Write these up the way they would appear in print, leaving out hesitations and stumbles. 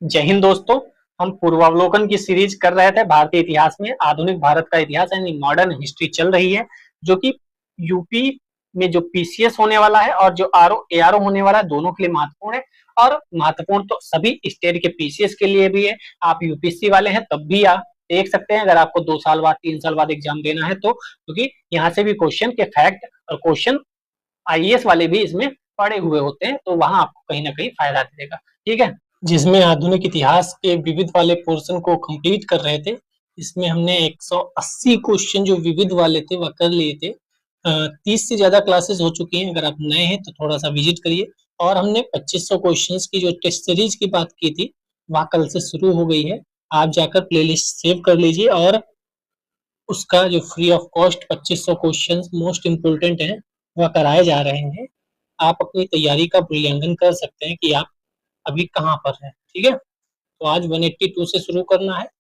जय हिंद दोस्तों। हम पूर्वावलोकन की सीरीज कर रहे थे भारतीय इतिहास में। आधुनिक भारत का इतिहास यानी मॉडर्न हिस्ट्री चल रही है, जो कि यूपी में जो पीसीएस होने वाला है और जो आरओ एआरओ होने वाला है, दोनों के लिए महत्वपूर्ण है। और महत्वपूर्ण तो सभी स्टेट के पीसीएस के लिए भी है। आप यूपीएससी वाले हैं तब भी आप देख सकते हैं, अगर आपको 2 साल बाद 3 साल बाद एग्जाम देना है तो, क्योंकि यहाँ से भी क्वेश्चन के फैक्ट और क्वेश्चन आईएएस वाले भी इसमें पड़े हुए होते हैं, तो वहां आपको कहीं ना कहीं फायदा देगा। ठीक है, जिसमें आधुनिक इतिहास के विविध वाले पोर्शन को कंप्लीट कर रहे थे। इसमें हमने 180 क्वेश्चन जो विविध वाले थे वह कर लिए थे। 30 से ज्यादा क्लासेस हो चुकी हैं। अगर आप नए हैं तो थोड़ा सा विजिट करिए। और हमने 2500 क्वेश्चंस की जो टेस्ट सीरीज की बात की थी वह कल से शुरू हो गई है। आप जाकर प्लेलिस्ट सेव कर लीजिए और उसका जो free of cost 2500 questions most important हैं वह कराए जा रहे हैं। आप अपनी तैयारी का मूल्यांकन कर सकते हैं कि आप अभी कहाँ पर हैं। ठीक है, तो आज 182 से शुरू करना है।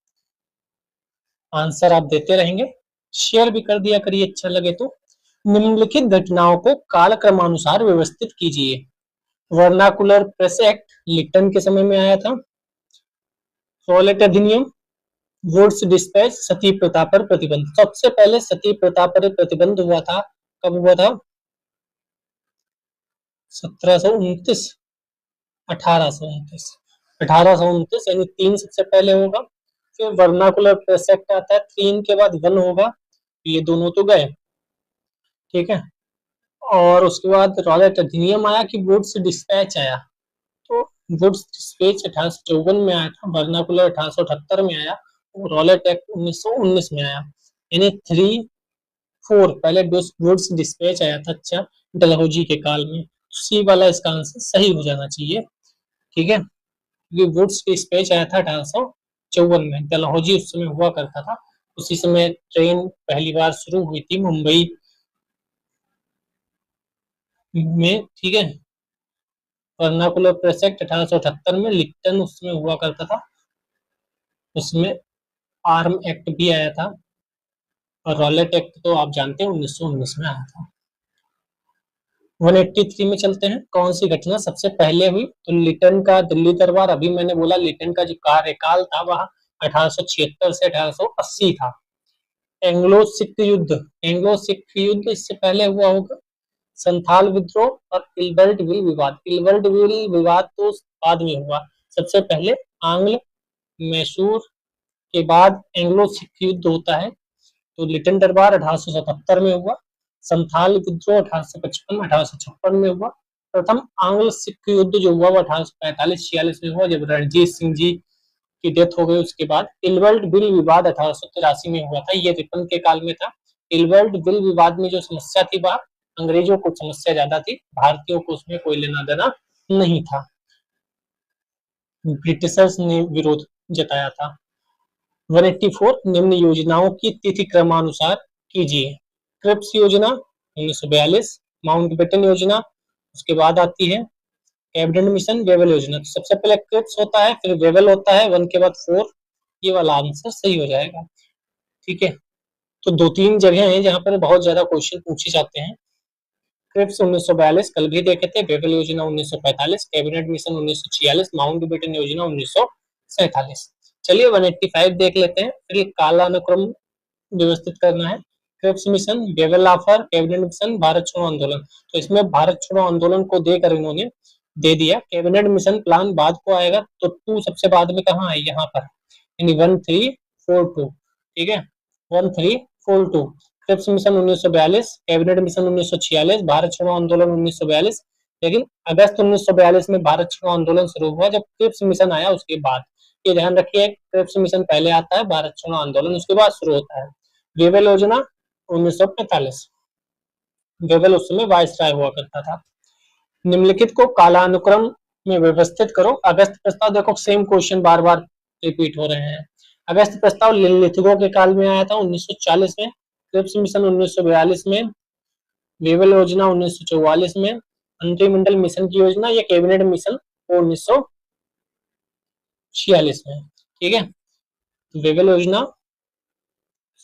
आंसर आप देते रहेंगे, शेयर भी कर दिया करिए अच्छा लगे तो। निम्नलिखित घटनाओं को कालक्रमानुसार व्यवस्थित कीजिए। वर्नाकुलर प्रेस एक्ट लिटन के समय में आया था। रॉलेट अधिनियम, वुड्स डिस्पैच, सती प्रथा पर प्रतिबंध। सबसे पहले सती प्रथा पर प्रतिबंध हुआ था, कब हुआ था? 1729, 1829, 1829 यानी 3 सबसे पहले होगा। फिर वर्नाकुलर प्रेस एक्ट आता है, 3 के बाद 1 होगा। ये दोनों तो गए, ठीक है। और उसके बाद रॉलेट अधिनियम आया कि वुड्स डिस्पैच आया। तो वुड्स डिस्पैच 1854 में आया था, वर्नाकुलर 1878 में आया, और रॉलेट एक्ट 1919 में आया। यानी 3-4 पहले वुड्स डिस्पैच आया था। अच्छा, डलहौजी के काल में। सी वाला इसका आंसर सही हो जाना चाहिए। ठीक है, क्योंकि वुड्स डिस्पैच आया था 1854 में। डलहौजी उस समय हुआ करता था, उसी समय ट्रेन पहली बार शुरू हुई थी मुंबई में। ठीक है, वर्नाकुलर प्रेस एक्ट 1878 में, लिप्टन उसमें हुआ करता था, उसमें आर्म एक्ट भी आया था। और रॉलेट एक्ट तो आप जानते हैं 1919 में आया था। 183 में चलते हैं। कौन सी घटना सबसे पहले हुई? तो लिटन का दिल्ली दरबार। अभी मैंने बोला लिटन का जो कार्यकाल था वह 1876 से 1880 था। एंग्लो सिख युद्ध, एंग्लो सिख युद्ध इससे पहले हुआ होगा। संथाल विद्रोह और इल्बर्ट विल विवाद। इल्बर्ट विल विवाद तो बाद में हुआ, सबसे पहले आंग्ल मैसूर के बाद एंग्लो सिख युद्ध होता है। तो लिटन दरबार 1877 में हुआ। संथाल विद्रोह 1855-1856 में हुआ। प्रथम आंग्ल सिख युद्ध जो हुआ वो 1845-46 में हुआ, जब रणजीत सिंह जी की डेथ हो गई। उसके बाद इल्बर्ट बिल विवाद 1883 में हुआ था, ये रिपन के काल में था। इल्बर्ट बिल विवाद में जो समस्या थी वह अंग्रेजों को समस्या ज्यादा थी, भारतीयों को उसमें कोई लेना देना नहीं था। ब्रिटिशर्स ने विरोध जताया था। 184 निम्न योजनाओं की तिथि क्रमानुसार कीजिए। क्रिप्स योजना 1942, माउंटबेटन योजना, उसके बाद आती है कैबिनेट मिशन, वेवल योजना। तो सबसे पहले क्रिप्स होता है, फिर वेवल होता है, 1 के बाद 4। ये वाला आंसर सही हो जाएगा। ठीक है, तो 2-3 जगह हैं जहां पर बहुत ज्यादा क्वेश्चन पूछे जाते हैं। क्रिप्स 1942 कल भी देखे थे, वेवल योजना 1945, कैबिनेट मिशन 1946, माउंटबेटन योजना 1947। चलिए 185 देख लेते हैं। फिर कालानुक्रम व्यवस्थित करना है। Cripps mission, Wavell offer, cabinet mission, Bharat छोड़ो आंदोलन। तो इसमें भारत छोड़ो आंदोलन को देकर इन्होंने दे दिया। कैबिनेट मिशन प्लान बाद को आएगा, तो 2 सबसे बाद में कहाँ है? यहाँ पर, यानी 1342। ठीक है, 1342। Cripps mission 1942, cabinet mission 1946, Bharat छोड़ो आंदोलन 1942। लेकिन अगस्त 1942 में भारत छोड़ो आंदोलन शुरू हुआ, जब क्रिप्स मिशन आया उसके बाद। ये ध्यान रखिए, क्रिप्स मिशन पहले आता है, भारत छोड़ो आंदोलन उसके बाद शुरू होता है। वेवल योजना 1945, वेवल उस समय वायसराय हुआ करता था। निम्नलिखित को कालानुक्रम में व्यवस्थित करो। अगस्त प्रस्ताव, देखो सेम क्वेश्चन बार बार रिपीट हो रहे हैं। अगस्त प्रस्ताव लिथिगो के काल में आया था 1940 में, क्रिप्स मिशन 1942 में, वेवल योजना 1944 में, मंत्रिमंडल मिशन की योजना या कैबिनेट मिशन 1946 में। ठीक है, वेवल योजना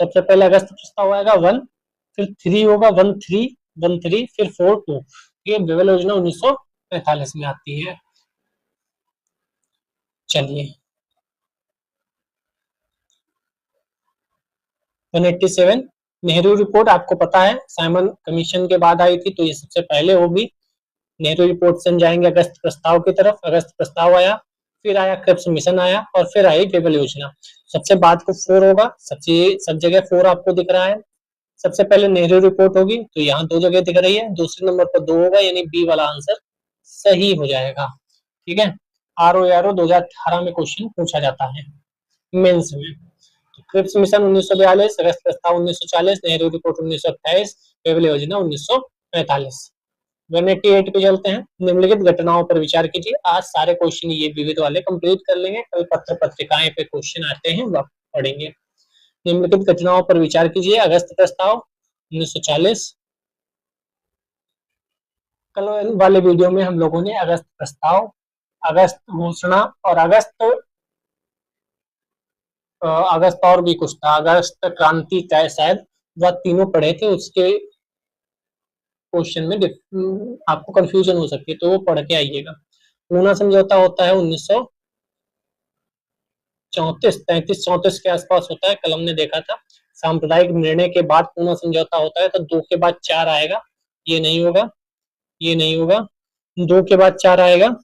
सबसे पहले अगस्त प्रस्ताव आएगा 1, फिर 3 होगा, 1-3, फिर 4-2। ये वेवल योजना 1945 में आती है। चलिए 187 नेहरू रिपोर्ट आपको पता है साइमन कमीशन के बाद आई थी, तो ये सबसे पहले होगी। नेहरू रिपोर्ट से हम जाएंगे अगस्त प्रस्ताव की तरफ। अगस्त प्रस्ताव आया, फिर आया क्रिप्स मिशन आया, और फिर आई वेबल योजना। सबसे बाद को 4 होगा, सब जगह 4 आपको दिख रहा है। सबसे पहले नेहरू रिपोर्ट होगी, तो यहाँ 2 जगह दिख रही है। दूसरे नंबर पर 2 होगा, यानी बी वाला आंसर सही हो जाएगा। ठीक है, ROARO 2018 में क्वेश्चन पूछा जाता है मेंस में। तो क्रिप्स मिशन 1942, अगस्त प्रस्ताव 1940, नेहरू रिपोर्ट 1928, वेबल योजना 1945। 188 पे चलते हैं। निम्नलिखित घटनाओं पर विचार कीजिए। आज सारे क्वेश्चन ये विविध वाले कंप्लीट कर लेंगे, कल पत्र पत्रिकाएं पे क्वेश्चन आते हैं वह पढ़ेंगे। निम्नलिखित घटनाओं पर विचार कीजिए। अगस्त प्रस्ताव 1940। कल वाले वीडियो में हम लोगों ने अगस्त प्रस्ताव, अगस्त घोषणा और अगस्त और भी कुछ था, अगस्त क्रांति का शायद, वह तीनों पढ़े थे। उसके क्वेश्चन में आपको कंफ्यूजन हो सकती है, तो वो पढ़ के आइएगा। पूना समझौता होता है 1934, 33-34 के आसपास होता है, कल हमने देखा था। सांप्रदायिक निर्णय के बाद पूना समझौता होता है, तो 2 के बाद 4 आएगा। ये नहीं होगा, ये नहीं होगा, 2 के बाद 4 आएगा।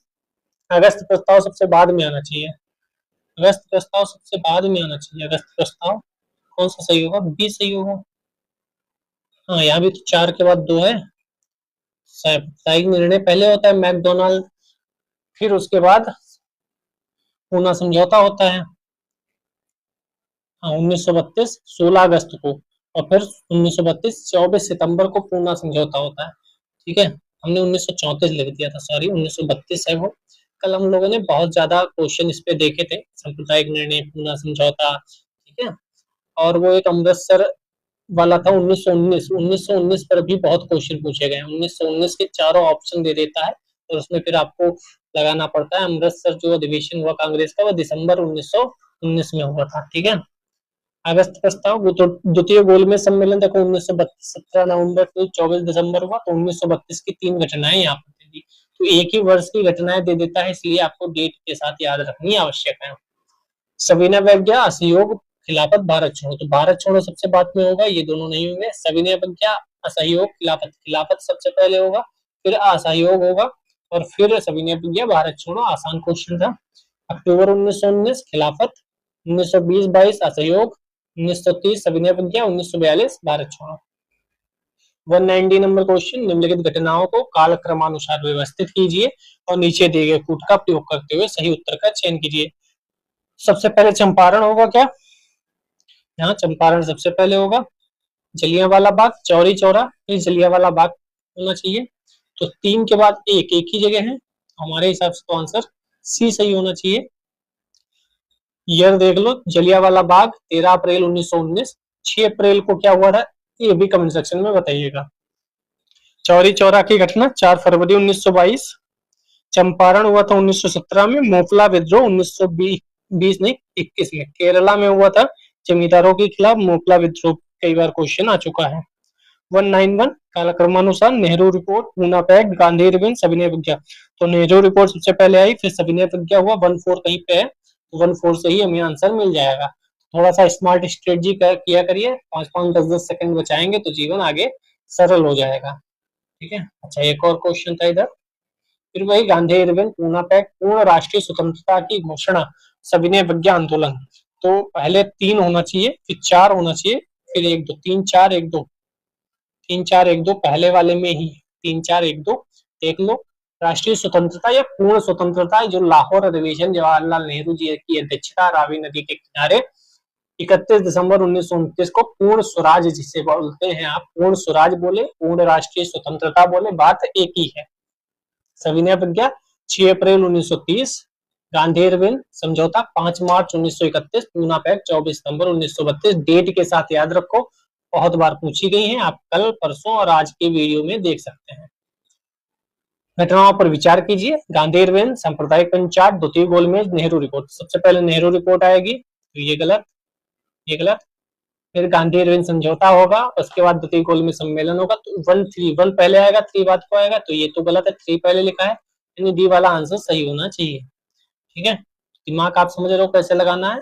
अगस्त प्रस्ताव सबसे बाद में आना चाहिए, अगस्त प्रस्ताव सबसे बाद में आना चाहिए। अगस्त प्रस्ताव कौन सा सही होगा? बी सही होगा। हाँ, यहाँ भी तो 4 के बाद 2 है। साप्ताहिक निर्णय पहले होता है, मैकडोनाल्ड, फिर उसके बाद पूना समझौता होता है। हाँ, 1932 16 अगस्त को, और फिर 1932 24 सितंबर को पूना समझौता होता है। ठीक है, हमने 1934 लिख दिया था, सॉरी 1932 है वो। कल हम लोगों ने बहुत ज्यादा क्वेश्चन इस पे देखे थे, सांप्रदायिक निर्णय, पूना समझौता। ठीक है, और वो एक अमृतसर वाला था 1919। 1919 पर भी बहुत क्वेश्चन पूछे गए। 1919 के चारों ऑप्शन दे देता है, और उसमें फिर आपको लगाना पड़ता है। अमृतसर जो अधिवेशन हुआ कांग्रेस का, वो दिसंबर 1919 में हुआ था। ठीक है, अगस्त प्रस्ताव तो द्वितीय गोलमेज सम्मेलन देखो 1932 17 नवंबर से 24 दिसंबर हुआ, तो 1932 की 3 घटनाएं यहाँ पर दे दी। तो एक ही वर्ष की घटनाएं दे देता है, इसलिए आपको डेट के साथ याद रखनी आवश्यक है। सविनय अवज्ञा, असहयोग, खिलाफत, भारत छोड़ो। तो भारत छोड़ो सबसे बाद में होगा, ये दोनों नहीं होंगे। सविनय अवज्ञा, असहयोग, खिलाफत। खिलाफत सबसे पहले होगा, फिर असहयोग होगा, और फिर सविनय अवज्ञा, भारत छोड़ो। आसान क्वेश्चन था। अक्टूबर 1919 खिलाफत, 1920-22 असहयोग, 1930 सविनय अवज्ञा, 1942 भारत छोड़ो। 190 नंबर क्वेश्चन, निम्नलिखित घटनाओं को कालक्रमानुसार व्यवस्थित कीजिए और नीचे दिए गए कूट का प्रयोग करते हुए सही उत्तर का चयन कीजिए। सबसे पहले चंपारण होगा क्या? यहाँ चंपारण सबसे पहले होगा। जलियांवाला बाग, चौरी चौरा, फिर जलियांवाला बाग होना चाहिए। तो 3 के बाद एक ही जगह है, हमारे हिसाब से तो आंसर सी सही होना चाहिए। ईयर देख लो, जलियांवाला बाग 13 अप्रैल 1919। 6 अप्रैल को क्या हुआ था, ये भी कमेंट सेक्शन में बताइएगा। चौरी चौरा की घटना 4 फरवरी 1922। चंपारण हुआ था 1917 में। मोपला विद्रोह 1920 नहीं 21 में केरला में हुआ था, जमींदारों के खिलाफ मोपला विद्रोह। कई बार क्वेश्चन आ चुका है। 191 कालक्रमानुसार नेहरू रिपोर्ट, पूना पैक्ट, गांधी रिबन, सविनय अवज्ञा। तो नेहरू रिपोर्ट सबसे पहले आई, फिर सविनय अवज्ञा हुआ। 14 कहीं पे है, 14 से ही हमें आंसर मिल जाएगा। थोड़ा सा स्मार्ट स्ट्रेटजी किया करिए, 5-5 10-10 सेकंड बचाएंगे तो जीवन आगे सरल हो जाएगा। ठीक है, अच्छा एक और क्वेश्चन था इधर, फिर वही गांधी इरविन, पूना पैक्ट, पूर्ण राष्ट्रीय स्वतंत्रता की घोषणा, सविनय अवज्ञा आंदोलन। तो पहले 3 होना चाहिए, फिर 4 होना चाहिए, फिर 1 2 3 4 1 2 3 4 1 2 पहले वाले में ही 3 4 1 2 देख लो। राष्ट्रीय स्वतंत्रता या पूर्ण स्वतंत्रता, जो लाहौर अधिवेशन जवाहरलाल नेहरू जी की अध्यक्षता, रावी नदी के किनारे 31 दिसंबर 1929 को पूर्ण स्वराज जिसे बोलते हैं आप, पूर्ण स्वराज बोले, पूर्ण राष्ट्रीय स्वतंत्रता बोले, बात एक ही है। सविनय अवज्ञा 6 अप्रैल 1930, गांधी इरविन समझौता 5 मार्च 1931, पूना पैक्ट 24 सितंबर 1932। डेट के साथ याद रखो, बहुत बार पूछी गई हैं, आप कल परसों और आज के वीडियो में देख सकते हैं। घटनाओं पर विचार कीजिए। गांधी इरविन, सांप्रदायिक पंचायत, द्वितीय गोलमेज, नेहरू रिपोर्ट। सबसे पहले नेहरू रिपोर्ट आएगी, तो ये गलत, ये गलत। फिर गांधी इरविन समझौता होगा, उसके बाद द्वितीय गोलमेज सम्मेलन होगा। तो 1 पहले आएगा, 3 बाद को आएगा, तो ये तो गलत है, 3 पहले लिखा है, यानी डी वाला आंसर सही होना चाहिए। ठीक है, दिमाग आप समझ रहे हो कैसे लगाना है।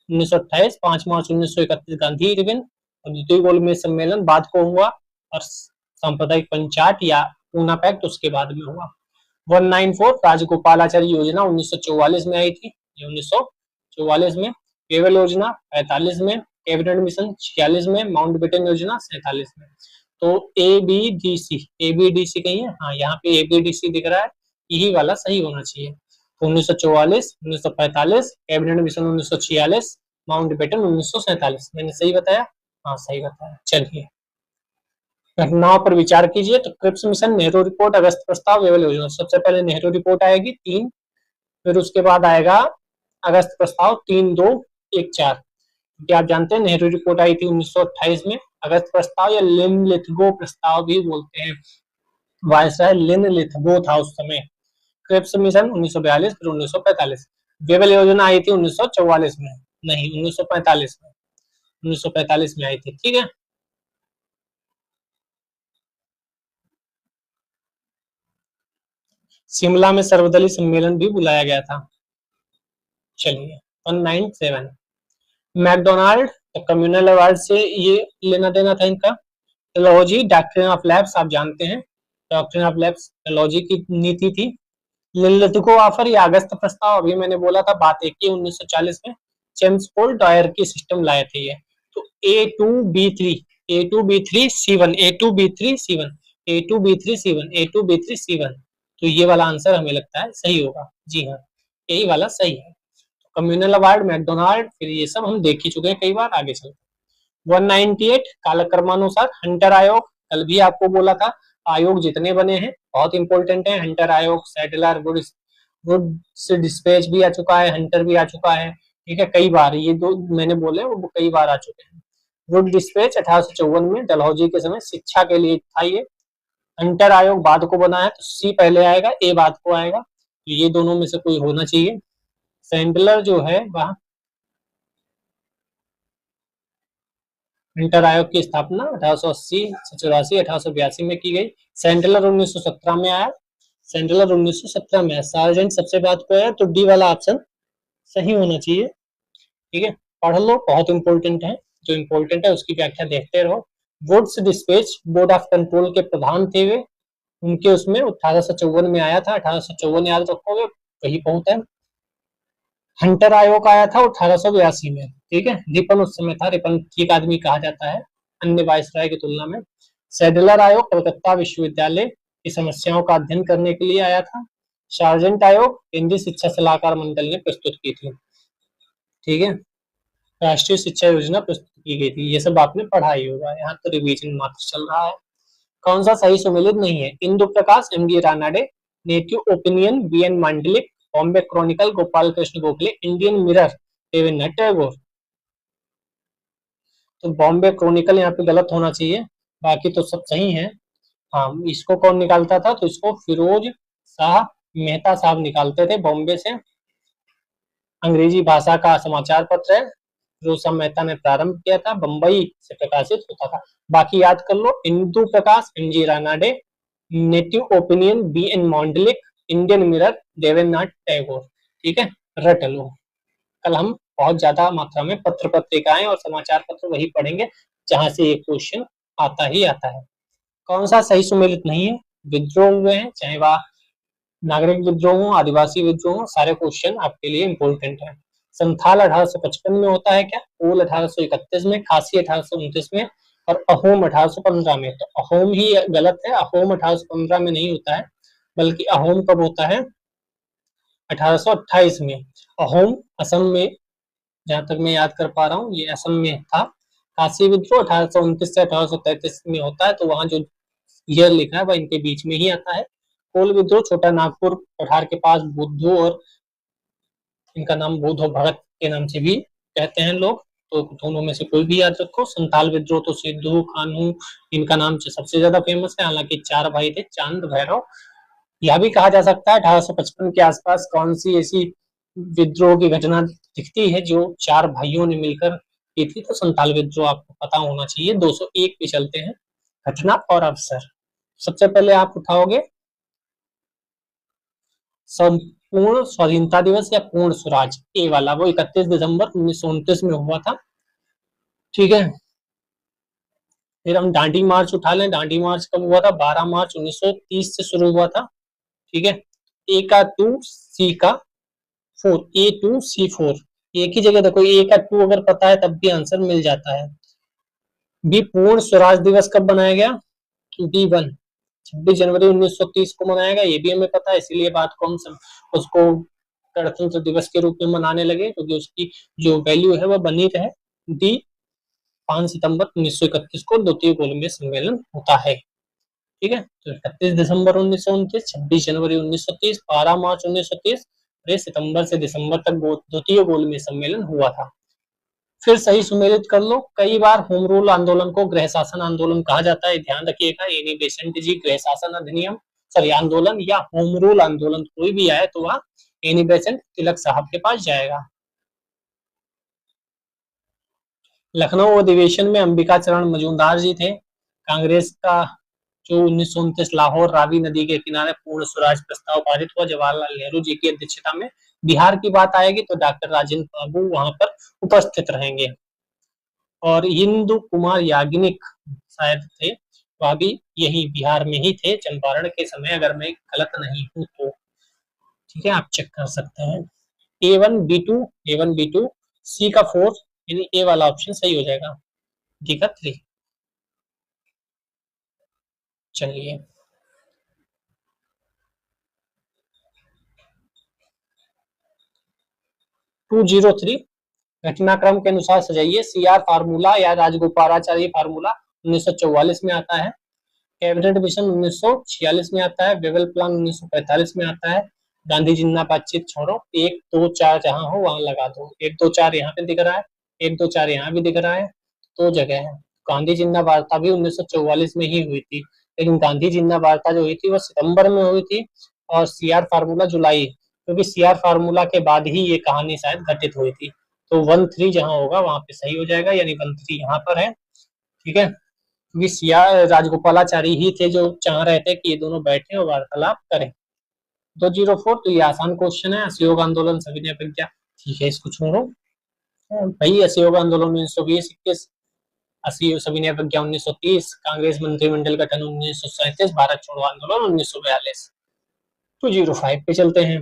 1928 5 मार्च 1931 गांधी इरविन और द्वितीय गोलमेज सम्मेलन बाद को हुआ और सांप्रदायिक पंचायत या पूना पैक्ट उसके बाद में हुआ। 194 राजगोपालाचारी योजना 1944 में आई थी, 1944 में। केवल योजना 45 में, कैबिनेट मिशन 46 में, माउंटबेटन योजना 47 में। तो एबीडीसी कहीं है, हाँ यहाँ पे एबीडीसी दिख रहा है, यही वाला सही होना चाहिए। 1944, 1945, कैबिनेट मिशन 1946, माउंटबेटन 1947। मैंने सही बताया? हाँ सही बताया। चलिए घटनाओं पर विचार कीजिए। तो क्रिप्स मिशन, नेहरू रिपोर्ट, अगस्त प्रस्ताव, केवल योजना। सबसे पहले नेहरू रिपोर्ट आएगी 3, फिर उसके बाद आएगा अगस्त प्रस्ताव 3, 2, 1, 4। क्योंकि आप जानते हैं नेहरू रिपोर्ट आई थी 1928 में, अगस्त प्रस्ताव या लिन-लिथगो प्रस्ताव भी बोलते हैं, वायसराय लिन-लिथगो था उस समय। क्रिप्स मिशन 1942, फिर 1945। वेबल योजना आई थी 1944 में, नहीं 1945 में, 1945 में आई थी। ठीक है, शिमला में सर्वदलीय सम्मेलन भी बुलाया गया था। चलिए 197 मैकडोनाल्ड कम्युनल अवार्ड से ये लेना देना था इनका। टेलॉजी डॉक्ट्रिन ऑफ लैब्स आप जानते हैं, डॉक्ट्रिन ऑफ लैब्स टेलॉजी की नीति थी। लिन-लिथगो ऑफर या अगस्त प्रस्ताव, अभी मैंने बोला था बात एक ही 1940 में चेम्सफोर्ड डायरकी सिस्टम लाए थे ये। तो A2B3 A2B3 C1 A2B3 C1 A2B3 C1 A2B3 C1, तो ये वाला आंसर हमें लगता है सही होगा। जी हाँ, यही वाला सही है। कम्युनल अवार्ड, मैकडोनाल्ड, फिर ये सब हम देख ही चुके हैं कई बार। आगे चलते 198 कालक्रमानुसार हंटर आयोग, कल भी आपको बोला था आयोग जितने बने हैं बहुत इंपॉर्टेंट है। हंटर आयोग, सैटलर, वुड्स डिस्पैच भी आ चुका है, हंटर भी आ चुका है। ठीक है, कई बार ये दो मैंने बोले वो कई बार आ चुके हैं। वुड डिस्पैच 1854 में डलहौजी के समय शिक्षा के लिए था ये। हंटर आयोग बाद को बना है, तो सी पहले आएगा, ए बाद को आएगा, तो ये दोनों में से कोई होना चाहिए। सैंडलर जो है वह हंटर आयोग की स्थापना 1880 से 84 1882 में की गई। सैंडलर 1917 में आया, सैंडलर 1917 में आया। सार्जेंट सबसे बाद को आया, तो डी वाला ऑप्शन सही होना चाहिए। ठीक है, पढ़ लो, बहुत इंपॉर्टेंट है, जो इंपॉर्टेंट है उसकी व्याख्या देखते रहो। Wood's despatch board of control के प्रधान थे वे, उनके उसमें 1854 में आया था, 1854 याद रखोगे वही बहुत है। हंटर आयोग आया था 1882 में। ठीक है, रिपन उस समय था, रिपन ठीक आदमी कहा जाता है अन्य वायसराय की तुलना में। सैडलर आयोग कलकत्ता विश्वविद्यालय की समस्याओं का अध्ययन करने के लिए आया था। सार्जेंट आयोग केंद्रीय शिक्षा सलाहकार मंडल ने प्रस्तुत की थी। ठीक है, राष्ट्रीय शिक्षा योजना प्रस्तुत की गई थी। ये सब आपने पढ़ा ही होगा, यहाँ तो रिवीजन मात्र चल रहा है। कौन सा सही सुमेलित नहीं है? Indu Prakash, M G. Ranade, Native Opinion, B N. Mandlik, Bombay Chronicle, Gopal Krishna Gokhale, Indian Mirror, Devendranath Tagore. तो बॉम्बे क्रॉनिकल यहाँ पे गलत होना चाहिए, बाकी तो सब सही है। हाँ, इसको कौन निकालता था? तो इसको फिरोज शाह मेहता साहब निकालते थे बॉम्बे से। अंग्रेजी भाषा का समाचार पत्र है, फिरोज शाह मेहता ने प्रारंभ किया था, बम्बई से प्रकाशित होता था। बाकी याद कर लो, Indu Prakash, M G. Ranade, Native Opinion, B N. Mandlik, Indian Mirror, Devendranath Tagore. ठीक है, रट लो। कल हम बहुत ज्यादा मात्रा में पत्र पत्रिकाएं और समाचार पत्र वही पढ़ेंगे जहां से ये क्वेश्चन आता ही आता है। कौन सा सही सुमेलित नहीं है? विद्रोह हुए हैं, चाहे वह नागरिक विद्रोह हो, आदिवासी विद्रोह हो, सारे क्वेश्चन आपके लिए इंपॉर्टेंट है। संथाल 1855 में होता है क्या? कोल 1831 में, खासी 1829 में और अहोम 1815 में। तो अहोम ही गलत है, अहोम 1815 में नहीं होता है, बल्कि अहोम कब होता है? 1828 में। अहोम असम में, जहां तक मैं याद कर पा रहा हूँ ये असम में था। खासी विद्रोह 1829 से 1833 में होता है, तो वहां जो ईयर लिखा है वह इनके बीच में ही आता है। कोल विद्रोह छोटा नागपुर पठार के पास बुद्धू, और इनका नाम बुद्धो भगत के नाम से भी कहते हैं लोग, तो दोनों में से कोई भी याद रखो। संथाल विद्रोह तो सिद्धू कान्हू, इनका नाम सबसे ज्यादा फेमस है, हालांकि 4 भाई थे, चांद भैरव। यह भी कहा जा सकता है 1855 के आसपास कौन सी ऐसी विद्रोह की घटना दिखती है जो 4 भाइयों ने मिलकर की थी, तो संथाल विद्रोह आपको पता होना चाहिए। 201 पे चलते हैं, घटना और अवसर। सबसे पहले आप उठाओगे पूर्ण स्वाधीनता दिवस या पूर्ण स्वराज, ए वाला, वो 31 दिसंबर 1929 में हुआ था। ठीक है, फिर हम डांडी मार्च उठा लें। डांडी मार्च कब हुआ था? 12 मार्च 1930 से शुरू हुआ था। ठीक है, ए का 2, सी का 4, A2C4, एक ही जगह देखो, ए का 2 अगर पता है तब भी आंसर मिल जाता है। बी, पूर्ण स्वराज दिवस कब बनाया गया? B1 26 जनवरी 1930 को मनाया गया, ये भी हमें पता है, इसीलिए बात को हम उसको गणतंत्र दिवस के रूप में मनाने लगे, क्योंकि उसकी जो वैल्यू है वह बनी रहे। डी, 5 सितंबर 1931 को द्वितीय गोलमेज सम्मेलन होता है। ठीक है, तो 31 दिसंबर 1929, 26 जनवरी 1930, 12 मार्च 1930, सितंबर से दिसंबर तक द्वितीय गोलमेज सम्मेलन हुआ था। फिर सही सुमेलित कर लो। कई बार होम रूल आंदोलन को गृह शासन आंदोलन कहा जाता है, ध्यान रखिएगा। एनी बेसेंट जी गृह शासन अधिनियम सॉरी आंदोलन या होम रूल आंदोलन कोई भी आए तो वह एनी बेसेंट तिलक साहब के पास जाएगा। लखनऊ अधिवेशन में अंबिका चरण मजूमदार जी थे। कांग्रेस का जो 1929 लाहौर रावी नदी के किनारे पूर्ण स्वराज प्रस्ताव पारित हुआ जवाहरलाल नेहरू जी की अध्यक्षता में। बिहार की बात आएगी तो डॉक्टर राजेंद्र बाबू वहां पर उपस्थित रहेंगे। और हिंदू कुमार याग्निक शायद थे, वह भी यही बिहार में ही थे चंपारण के समय, अगर मैं गलत नहीं हूं तो। ठीक है, आप चेक कर सकते हैं। A1 B2 C का 4, यानी ए वाला ऑप्शन सही हो जाएगा। डी का 3। चलिए, 203 घटनाक्रम के अनुसार सजाइए। CR फार्मूला या राजगोपालाचारी फार्मूला 1944 में आता है। कैबिनेट मिशन 1946 में आता है। बेबल प्लान 1945 में आता है। गांधी जिन्ना बातचीत छोड़ो, 1 2 4 जहां हो वहां लगा दो। 1 2 4 यहाँ पे दिख रहा है, 1 2 4 यहाँ भी दिख रहा है, दो जगह है। गांधी जिन्ना वार्ता भी 1944 में ही हुई थी, लेकिन गांधी जिन्ना वार्ता जो हुई थी वो सितंबर में हुई थी और CR फार्मूला जुलाई, क्योंकि CR फार्मूला के बाद ही ये कहानी शायद घटित हुई थी। तो 1-3 जहां होगा वहां पे सही हो जाएगा, यानी 1-3 यहाँ पर है। ठीक है, क्योंकि CR राजगोपालाचारी ही थे जो चाह रहे थे कि ये दोनों बैठे और वार्तालाप करें। 204, तो ये आसान क्वेश्चन है। असहयोग आंदोलन सविनय अवज्ञा, ठीक है इसको छोड़ो भाई। असहयोग आंदोलन 1920-21, सविनय अवज्ञा 1930, कांग्रेस मंत्रिमंडल गठन 1937, भारत छोड़ो आंदोलन 1942। 205 पे चलते हैं।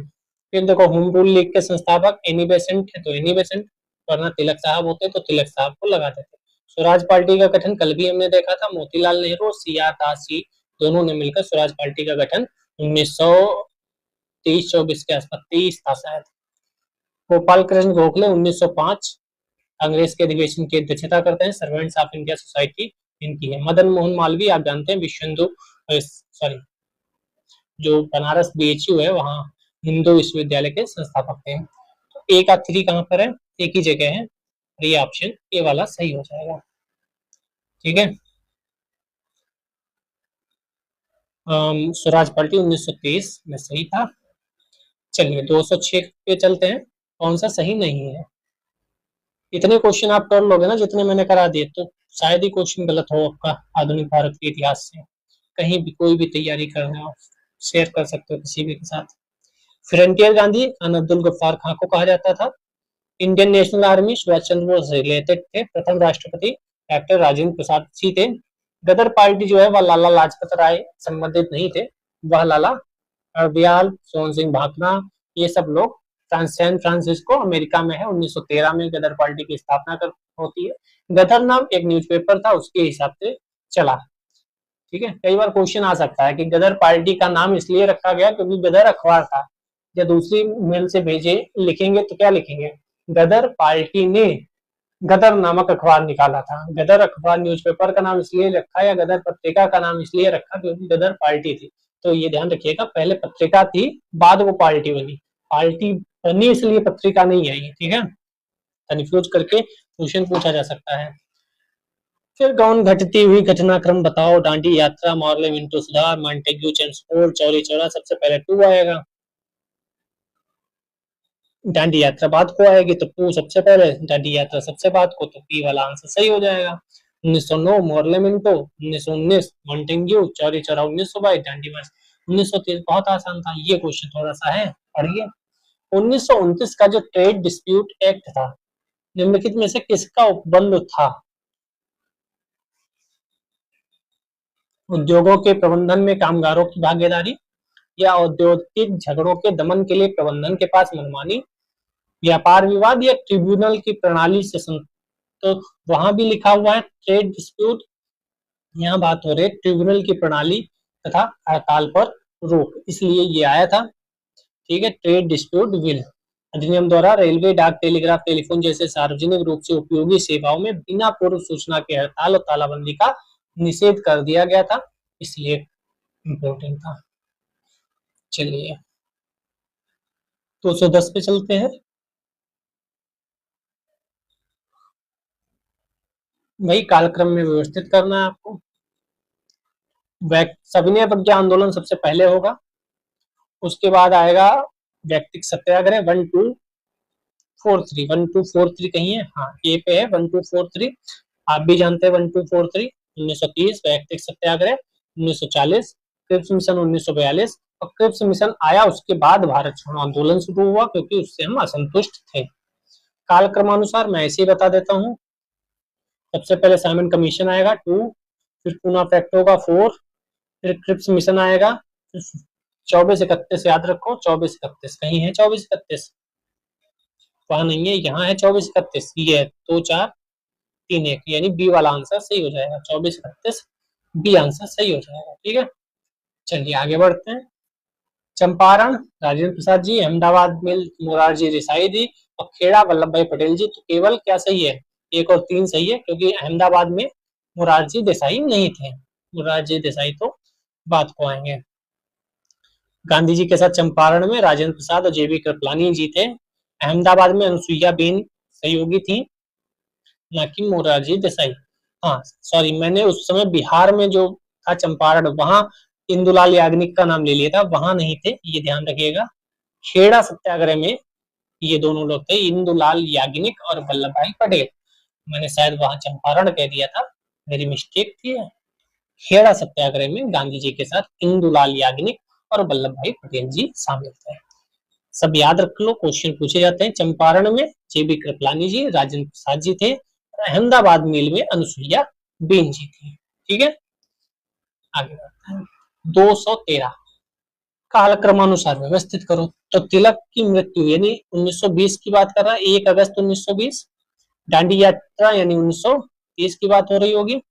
फिर देखो, होम रूल लीग के संस्थापक एनी बेसेंट है, तो एनी बेसेंट, वरना तिलक साहब होते तो तिलक साहब को लगा देते। स्वराज पार्टी का गठन कल भी हमने देखा था, मोतीलाल नेहरू और CR दास जी दोनों ने मिलकर स्वराज पार्टी का गठन 1923-24 के आसपास, 23 था शायद। गोपाल कृष्ण गोखले 1905 कांग्रेस के अधिवेशन की अध्यक्षता करते हैं। सर्वेंट्स ऑफ इंडिया सोसाइटी इनकी है। मदन मोहन मालवीय आप जानते हैं विश्व हिंदू सॉरी जो बनारस BHU है वहां हिंदू विश्वविद्यालय के संस्थापक थे। तो ए का 3 कहां पर है? एक ही जगह है, ये ऑप्शन ए वाला सही हो जाएगा। ठीक है, स्वराज पार्टी 1923 में सही था। चलिए 206 पे चलते हैं। कौन सा सही नहीं है? इतने क्वेश्चन आप कर लोगे ना जितने मैंने करा दिए, तो शायद ही क्वेश्चन गलत हो आपका आधुनिक भारत के इतिहास से। कहीं भी कोई भी तैयारी कर रहे हो शेयर कर सकते हो किसी भी के साथ। फ्रंटियर गांधी खान अब्दुल गफ्फार खां को कहा जाता था। Indian national army Subhash Chandra Bose related थे। प्रथम राष्ट्रपति डॉक्टर राजेंद्र प्रसाद जी थे। गदर पार्टी जो है वह लाला लाजपत राय संबंधित नहीं थे, वह लाला अरदयाल, सोहन सिंह भाकना, ये सब लोग। सैन फ्रांसिस्को अमेरिका में है। 1913 में गदर पार्टी की स्थापना होती है। गदर नाम एक न्यूज़पेपर था, उसके हिसाब से चला। ठीक है, कई बार क्वेश्चन आ सकता है कि गदर पार्टी का नाम इसलिए रखा गया क्योंकि गदर अखबार था, या दूसरी मेल से भेजे लिखेंगे तो क्या लिखेंगे? गदर पार्टी ने गदर नामक अखबार निकाला था। गदर अखबार न्यूज़पेपर का नाम इसलिए रखा या गदर पत्रिका का नाम इसलिए रखा क्योंकि गदर पार्टी थी। तो ये ध्यान रखिएगा, पहले पत्रिका थी, बाद वो पार्टी बनी। पार्टी बनी इसलिए पत्रिका नहीं आई। ठीक है, कन्फ्यूज करके क्वेश्चन पूछा जा सकता है। फिर कौन घटती हुई घटनाक्रम बताओ? डांडी यात्रा, मार्ले मिंटो सुधार, मॉन्टेग्यू चेम्सफोर्ड, चौरी चौरा। सबसे पहले 2 आएगा। डांडी यात्रा बाद को आएगी तो 2 सबसे पहले, डांडी यात्रा सबसे बाद को, तो पी वाला आंसर सही हो जाएगा। 1909 Morley Minto, 1919 Montagu, Chauri Chaura 1922, Dandi march 1930। बहुत आसान था ये क्वेश्चन, थोड़ा सा है पढ़िए। 1929 का जो ट्रेड डिस्प्यूट एक्ट था, निम्नलिखित में से किसका उपबंध था? उद्योगों के प्रबंधन में कामगारों की भागीदारी, या औद्योगिक झगड़ों के दमन के लिए प्रबंधन के पास मनमानी, व्यापार विवाद, या ट्रिब्यूनल की प्रणाली से तो वहां भी लिखा हुआ है ट्रेड डिस्प्यूट, यहाँ बात हो रही है ट्रिब्यूनल की प्रणाली तथा हड़ताल पर रोक, इसलिए ये आया था। ठीक है, ट्रेड डिस्प्यूट बिल अधिनियम द्वारा रेलवे, डाक, टेलीग्राफ, टेलीफोन जैसे सार्वजनिक रूप से उपयोगी सेवाओं में बिना पूर्व सूचना के हड़ताल और तालाबंदी का निषेध कर दिया गया था, इसलिए इम्पोर्टेंट था। चलिए 210 पे चलते हैं। वही कालक्रम में व्यवस्थित करना है आपको। सविनय प्रज्ञा आंदोलन सबसे पहले होगा, उसके बाद आएगा व्यक्तिक सत्याग्रह 1243 कहीं है, हाँ ए पे है 1243, आप भी जानते हैं 1243। 1930 वैयक्तिक सत्याग्रह, 1940 क्रिप्स मिशन, 1942 और क्रिप्स मिशन आया उसके बाद भारत छोड़ो आंदोलन शुरू हुआ, क्योंकि उससे हम असंतुष्ट थे। कालक्रमानुसार मैं ऐसे ही बता देता हूँ। सबसे पहले साइमन कमीशन आएगा 2, फिर पूना पैक्ट होगा 4, फिर क्रिप्स मिशन आएगा 24-31 याद रखो, 24-31 कहीं है 24-31, वहां नहीं है, यहाँ है 24-31, ये है 2-4-3-1, यानी बी वाला आंसर सही हो जाएगा, 24-31 बी आंसर सही हो जाएगा। ठीक है, चलिए आगे बढ़ते हैं। चंपारण राजेंद्र प्रसाद जी, अहमदाबाद में मोरारजी देसाई जी और खेड़ा वल्लभ भाई पटेल जी, तो केवल क्या सही है, 1 और 3 सही है, क्योंकि अहमदाबाद में मोरारजी देसाई नहीं थे, मोरारजी देसाई तो बात को आएंगे। गांधी जी के साथ चंपारण में राजेंद्र प्रसाद और जेबी कृपलानी जी थे। अहमदाबाद में अनुसुईया बेन सहयोगी थी, ना कि मोरारजी देसाई। हाँ सॉरी, मैंने उस समय बिहार में जो था चंपारण, वहां इंदुलाल याग्निक का नाम ले लिया था, वहां नहीं थे, ये ध्यान रखिएगा। खेड़ा सत्याग्रह में ये दोनों लोग थे, इंदुलाल याग्निक और वल्लभ भाई पटेल। मैंने शायद वहां चंपारण कह दिया था, मेरी मिस्टेक थी। खेड़ा सत्याग्रह में गांधी जी के साथ इंदुलाल याग्निक और वल्लभ भाई पटेल जी शामिल थे। सब याद रख लो, क्वेश्चन पूछे जाते हैं। चंपारण में जेबी कृपलानी जी, राजेंद्र प्रसाद जी थे, अहमदाबाद मिल में अनुसुईया बेन जी थी। ठीक है, आगे बढ़ते हैं। 213 कालक्रमानुसार व्यवस्थित करो, तो तिलक की मृत्यु यानी 1920 की बात कर रहा है, 1 अगस्त 1920। दांडी यात्रा यानी 1930 की बात हो रही होगी।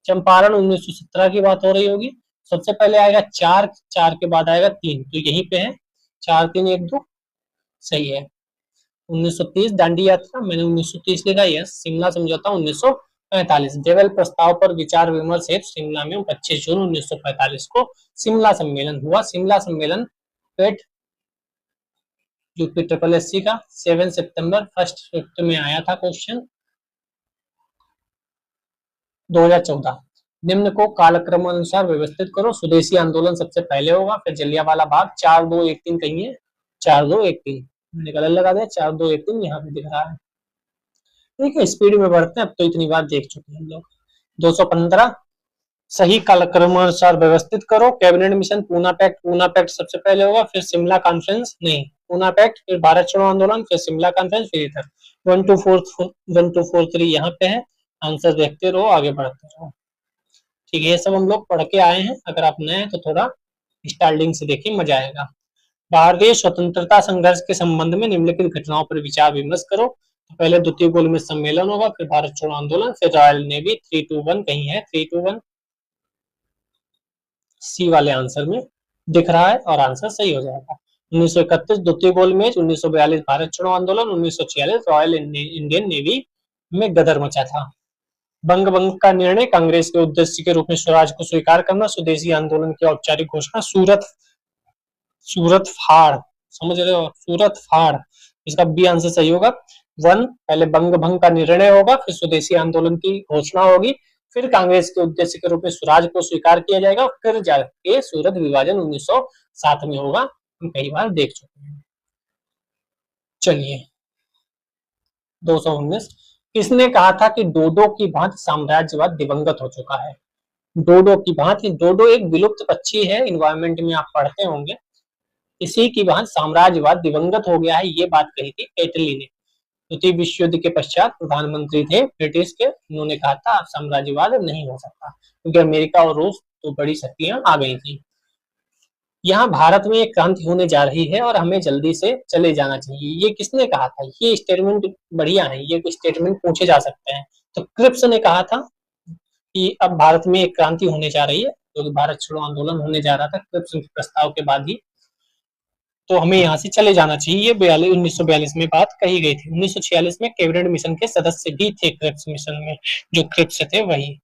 चंपारण 1917 की बात हो रही होगी। सबसे पहले आएगा 4, 4 के बाद आएगा 3, तो यहीं पे है 4, 3, 1, 2 सही है। 1930 दांडी यात्रा, मैंने 1930 लिखा, यस। शिमला समझौता 1945, देवल प्रस्ताव पर विचार विमर्श हेतु शिमला में 25 जून 1945 को शिमला सम्मेलन हुआ। शिमला सम्मेलन पेट यूपी ट्रिपल एससी का 7 सितंबर फर्स्ट शिफ्ट में आया था क्वेश्चन 2014। निम्न को कालक्रम अनुसार व्यवस्थित करो। स्वदेशी आंदोलन सबसे पहले होगा, फिर जलियांवाला बाग, 4, 2, 1, 3 कहीं है, 4, 2, 1, 3 मैंने गलत लगा दिया, 4, 2, 1, 3 यहाँ पे दिख रहा है। ठीक है, स्पीड में बढ़ते हैं, अब तो इतनी बार देख चुके हैं हम लोग। 215 सही कालक्रमानुसार व्यवस्थित करो। Cabinet mission, Poona pact, Poona pact सबसे पहले होगा, फिर शिमला कॉन्फ्रेंस, नहीं पूना पैक्ट, फिर भारत छोड़ो आंदोलन, फिर शिमला कॉन्फ्रेंस, फिर इधर 1243 यहाँ पे है। आंसर देखते रहो, आगे बढ़ते रहो। ठीक है, ये सब हम लोग पढ़ के आए हैं, अगर आप नए हैं तो थोड़ा स्टार्टिंग से देखिए, मजा आएगा। भारतीय स्वतंत्रता संघर्ष के संबंध में निम्नलिखित घटनाओं पर विचार विमर्श करो। तो पहले द्वितीय गोलमेज सम्मेलन होगा, फिर भारत छोड़ो आंदोलन, फिर रॉयल नेवी। 321 कहीं है, 321 सी वाले आंसर में दिख रहा है और आंसर सही हो जाएगा। 1931 द्वितीय गोलमेज, 1942 भारत छोड़ो आंदोलन, 1946 रॉयल इंडियन नेवी में गदर मचा था। बंग भंग का निर्णय, कांग्रेस के उद्देश्य के रूप में स्वराज को स्वीकार करना, स्वदेशी आंदोलन की औपचारिक घोषणा, सूरत फाड़, समझ रहे हो, सूरत फाड़, इसका बी आंसर सही होगा। 1 पहले बंग भंग का निर्णय होगा, फिर स्वदेशी आंदोलन की घोषणा होगी, फिर कांग्रेस के उद्देश्य के रूप में स्वराज को स्वीकार किया जाएगा, फिर जाके सूरत विभाजन 1907 में होगा। हम कई बार देख चुके हैं। चलिए 219 किसने कहा था कि डोडो की भांति साम्राज्यवाद दिवंगत हो चुका है? डोडो की भांति, डोडो एक विलुप्त पक्षी है, इन्वायरमेंट में आप पढ़ते होंगे। इसी की वहां साम्राज्यवाद दिवंगत हो गया है, ये बात कही थी एटली ने। द्वितीय विश्व युद्ध के पश्चात प्रधानमंत्री थे ब्रिटिश के, उन्होंने कहा था अब साम्राज्यवाद नहीं हो सकता, क्योंकि अमेरिका और रूस तो बड़ी शक्तियां आ गई थी। यहाँ भारत में एक क्रांति होने जा रही है और हमें जल्दी से चले जाना चाहिए, ये किसने कहा था? ये स्टेटमेंट बढ़िया है, ये स्टेटमेंट पूछे जा सकते हैं। तो क्रिप्स ने कहा था कि अब भारत में एक क्रांति होने जा रही है, क्योंकि भारत छोड़ो आंदोलन होने जा रहा था क्रिप्स के प्रस्ताव के बाद ही, तो हमें यहाँ से चले जाना चाहिए। 1942 में बात कही गई थी। 1946 में कैबिनेट मिशन के सदस्य भी थे क्रिप्स मिशन में, जो क्रिप्स थे वही।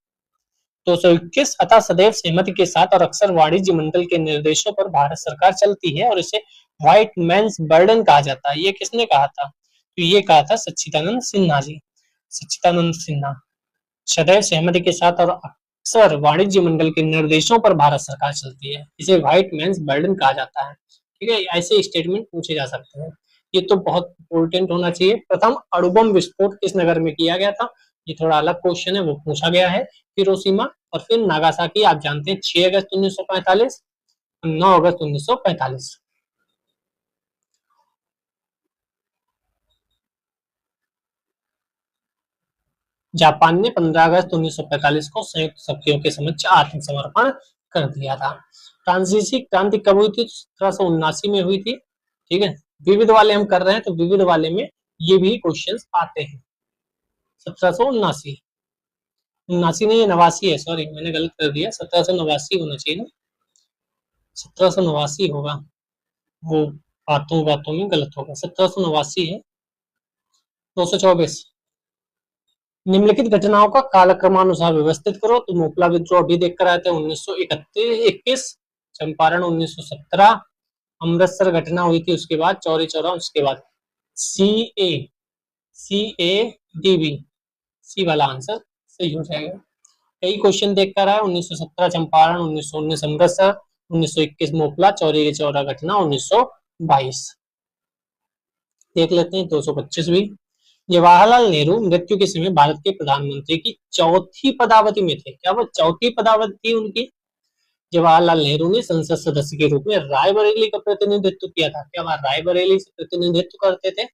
221 अतः सदैव सहमति के साथ और अक्सर वाणिज्य मंडल के निर्देशों पर भारत सरकार चलती है और इसे व्हाइट मैंस बर्डन कहा जाता है। ये किसने कहा था? तो ये कहा था सच्चिदानंद सिन्हा जी, सच्चिदानंद सिन्हा। सदैव सहमति के साथ और अक्सर वाणिज्य मंडल के निर्देशों पर भारत सरकार चलती है, इसे व्हाइट मैंस बर्डन कहा जाता है। ठीक है, ऐसे स्टेटमेंट पूछे जा सकते हैं, ये तो बहुत इंपॉर्टेंट होना चाहिए। प्रथम अणुबम विस्फोट किस नगर में किया गया था? ये थोड़ा अलग क्वेश्चन है, वो पूछा गया है। हिरोशिमा और फिर नागासाकी, आप जानते हैं 6 अगस्त 1945, 9 अगस्त 1945। जापान ने 15 अगस्त 1945 को संयुक्त शक्तियों के समक्ष आत्मसमर्पण कर दिया था। फ्रांसीसी क्रांति कब हुई थी? 1779 में हुई थी। ठीक है, विविध वाले हम कर रहे हैं तो विविध वाले में ये भी क्वेश्चंस आते हैं। 1779, 79 नहीं, 89 है, सॉरी मैंने गलत कर दिया, 1789 होना चाहिए ना, 1789 होगा, वो बातों बातों में गलत होगा, 1789 है। 224, निम्नलिखित घटनाओं का कालक्रमानुसार व्यवस्थित करो। तो मोपला विद्रोह अभी देख कर आए थे 1921, चंपारण 1917, अमृतसर घटना हुई थी उसके बाद, चौरी चौरा उसके बाद। सी ए डी बी, सी वाला आंसर सही हो जाएगा। कई क्वेश्चन देख कर आए, 1917 चंपारण, 1919 अमृतसर, 1921 मोपला, चौरी चौरा घटना 1922। देख लेते हैं 225 भी। जवाहरलाल नेहरू मृत्यु के समय भारत के प्रधानमंत्री की चौथी पदावधि में थे। क्या वो चौथी पदावधि थी उनकी? जवाहरलाल नेहरू ने संसद सदस्य के रूप में रायबरेली का प्रतिनिधित्व किया था। क्या वह रायबरेली से प्रतिनिधित्व करते थे?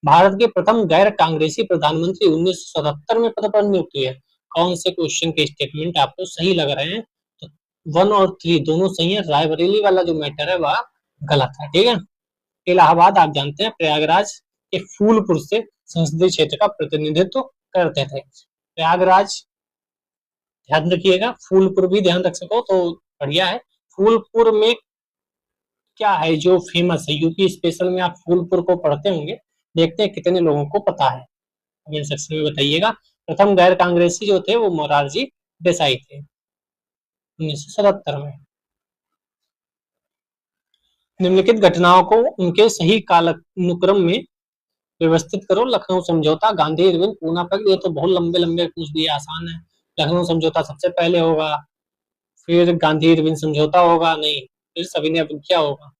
भारत के प्रथम गैर कांग्रेसी प्रधानमंत्री 1977 में पद पर नियुक्त हुए। कौन से क्वेश्चन के स्टेटमेंट आपको सही लग रहे हैं? तो 1 और 3 दोनों सही है, रायबरेली वाला जो मैटर है वह गलत है। ठीक है, इलाहाबाद आप जानते हैं प्रयागराज के फूलपुर से संसदीय क्षेत्र का प्रतिनिधित्व करते थे। प्रयागराज ध्यान रखिएगा, फूलपुर भी ध्यान रख सको तो बढ़िया है। फूलपुर में क्या है जो फेमस है? यूपी स्पेशल में आप फूलपुर को पढ़ते होंगे, देखते हैं कितने लोगों को पता है, कमेंट सेक्शन में बताइएगा। प्रथम गैर कांग्रेसी जो थे वो मोरारजी देसाई थे 1977 में। निम्नलिखित घटनाओं को उनके सही कालानुक्रम में व्यवस्थित करो। लखनऊ समझौता, गांधी इरविन, पूना पैक्ट, ये तो बहुत लंबे लंबे पूछ दिए, आसान है। लखनऊ समझौता सबसे पहले होगा, फिर गांधी इरविन समझौता होगा, नहीं फिर सविनय अवज्ञा होगा।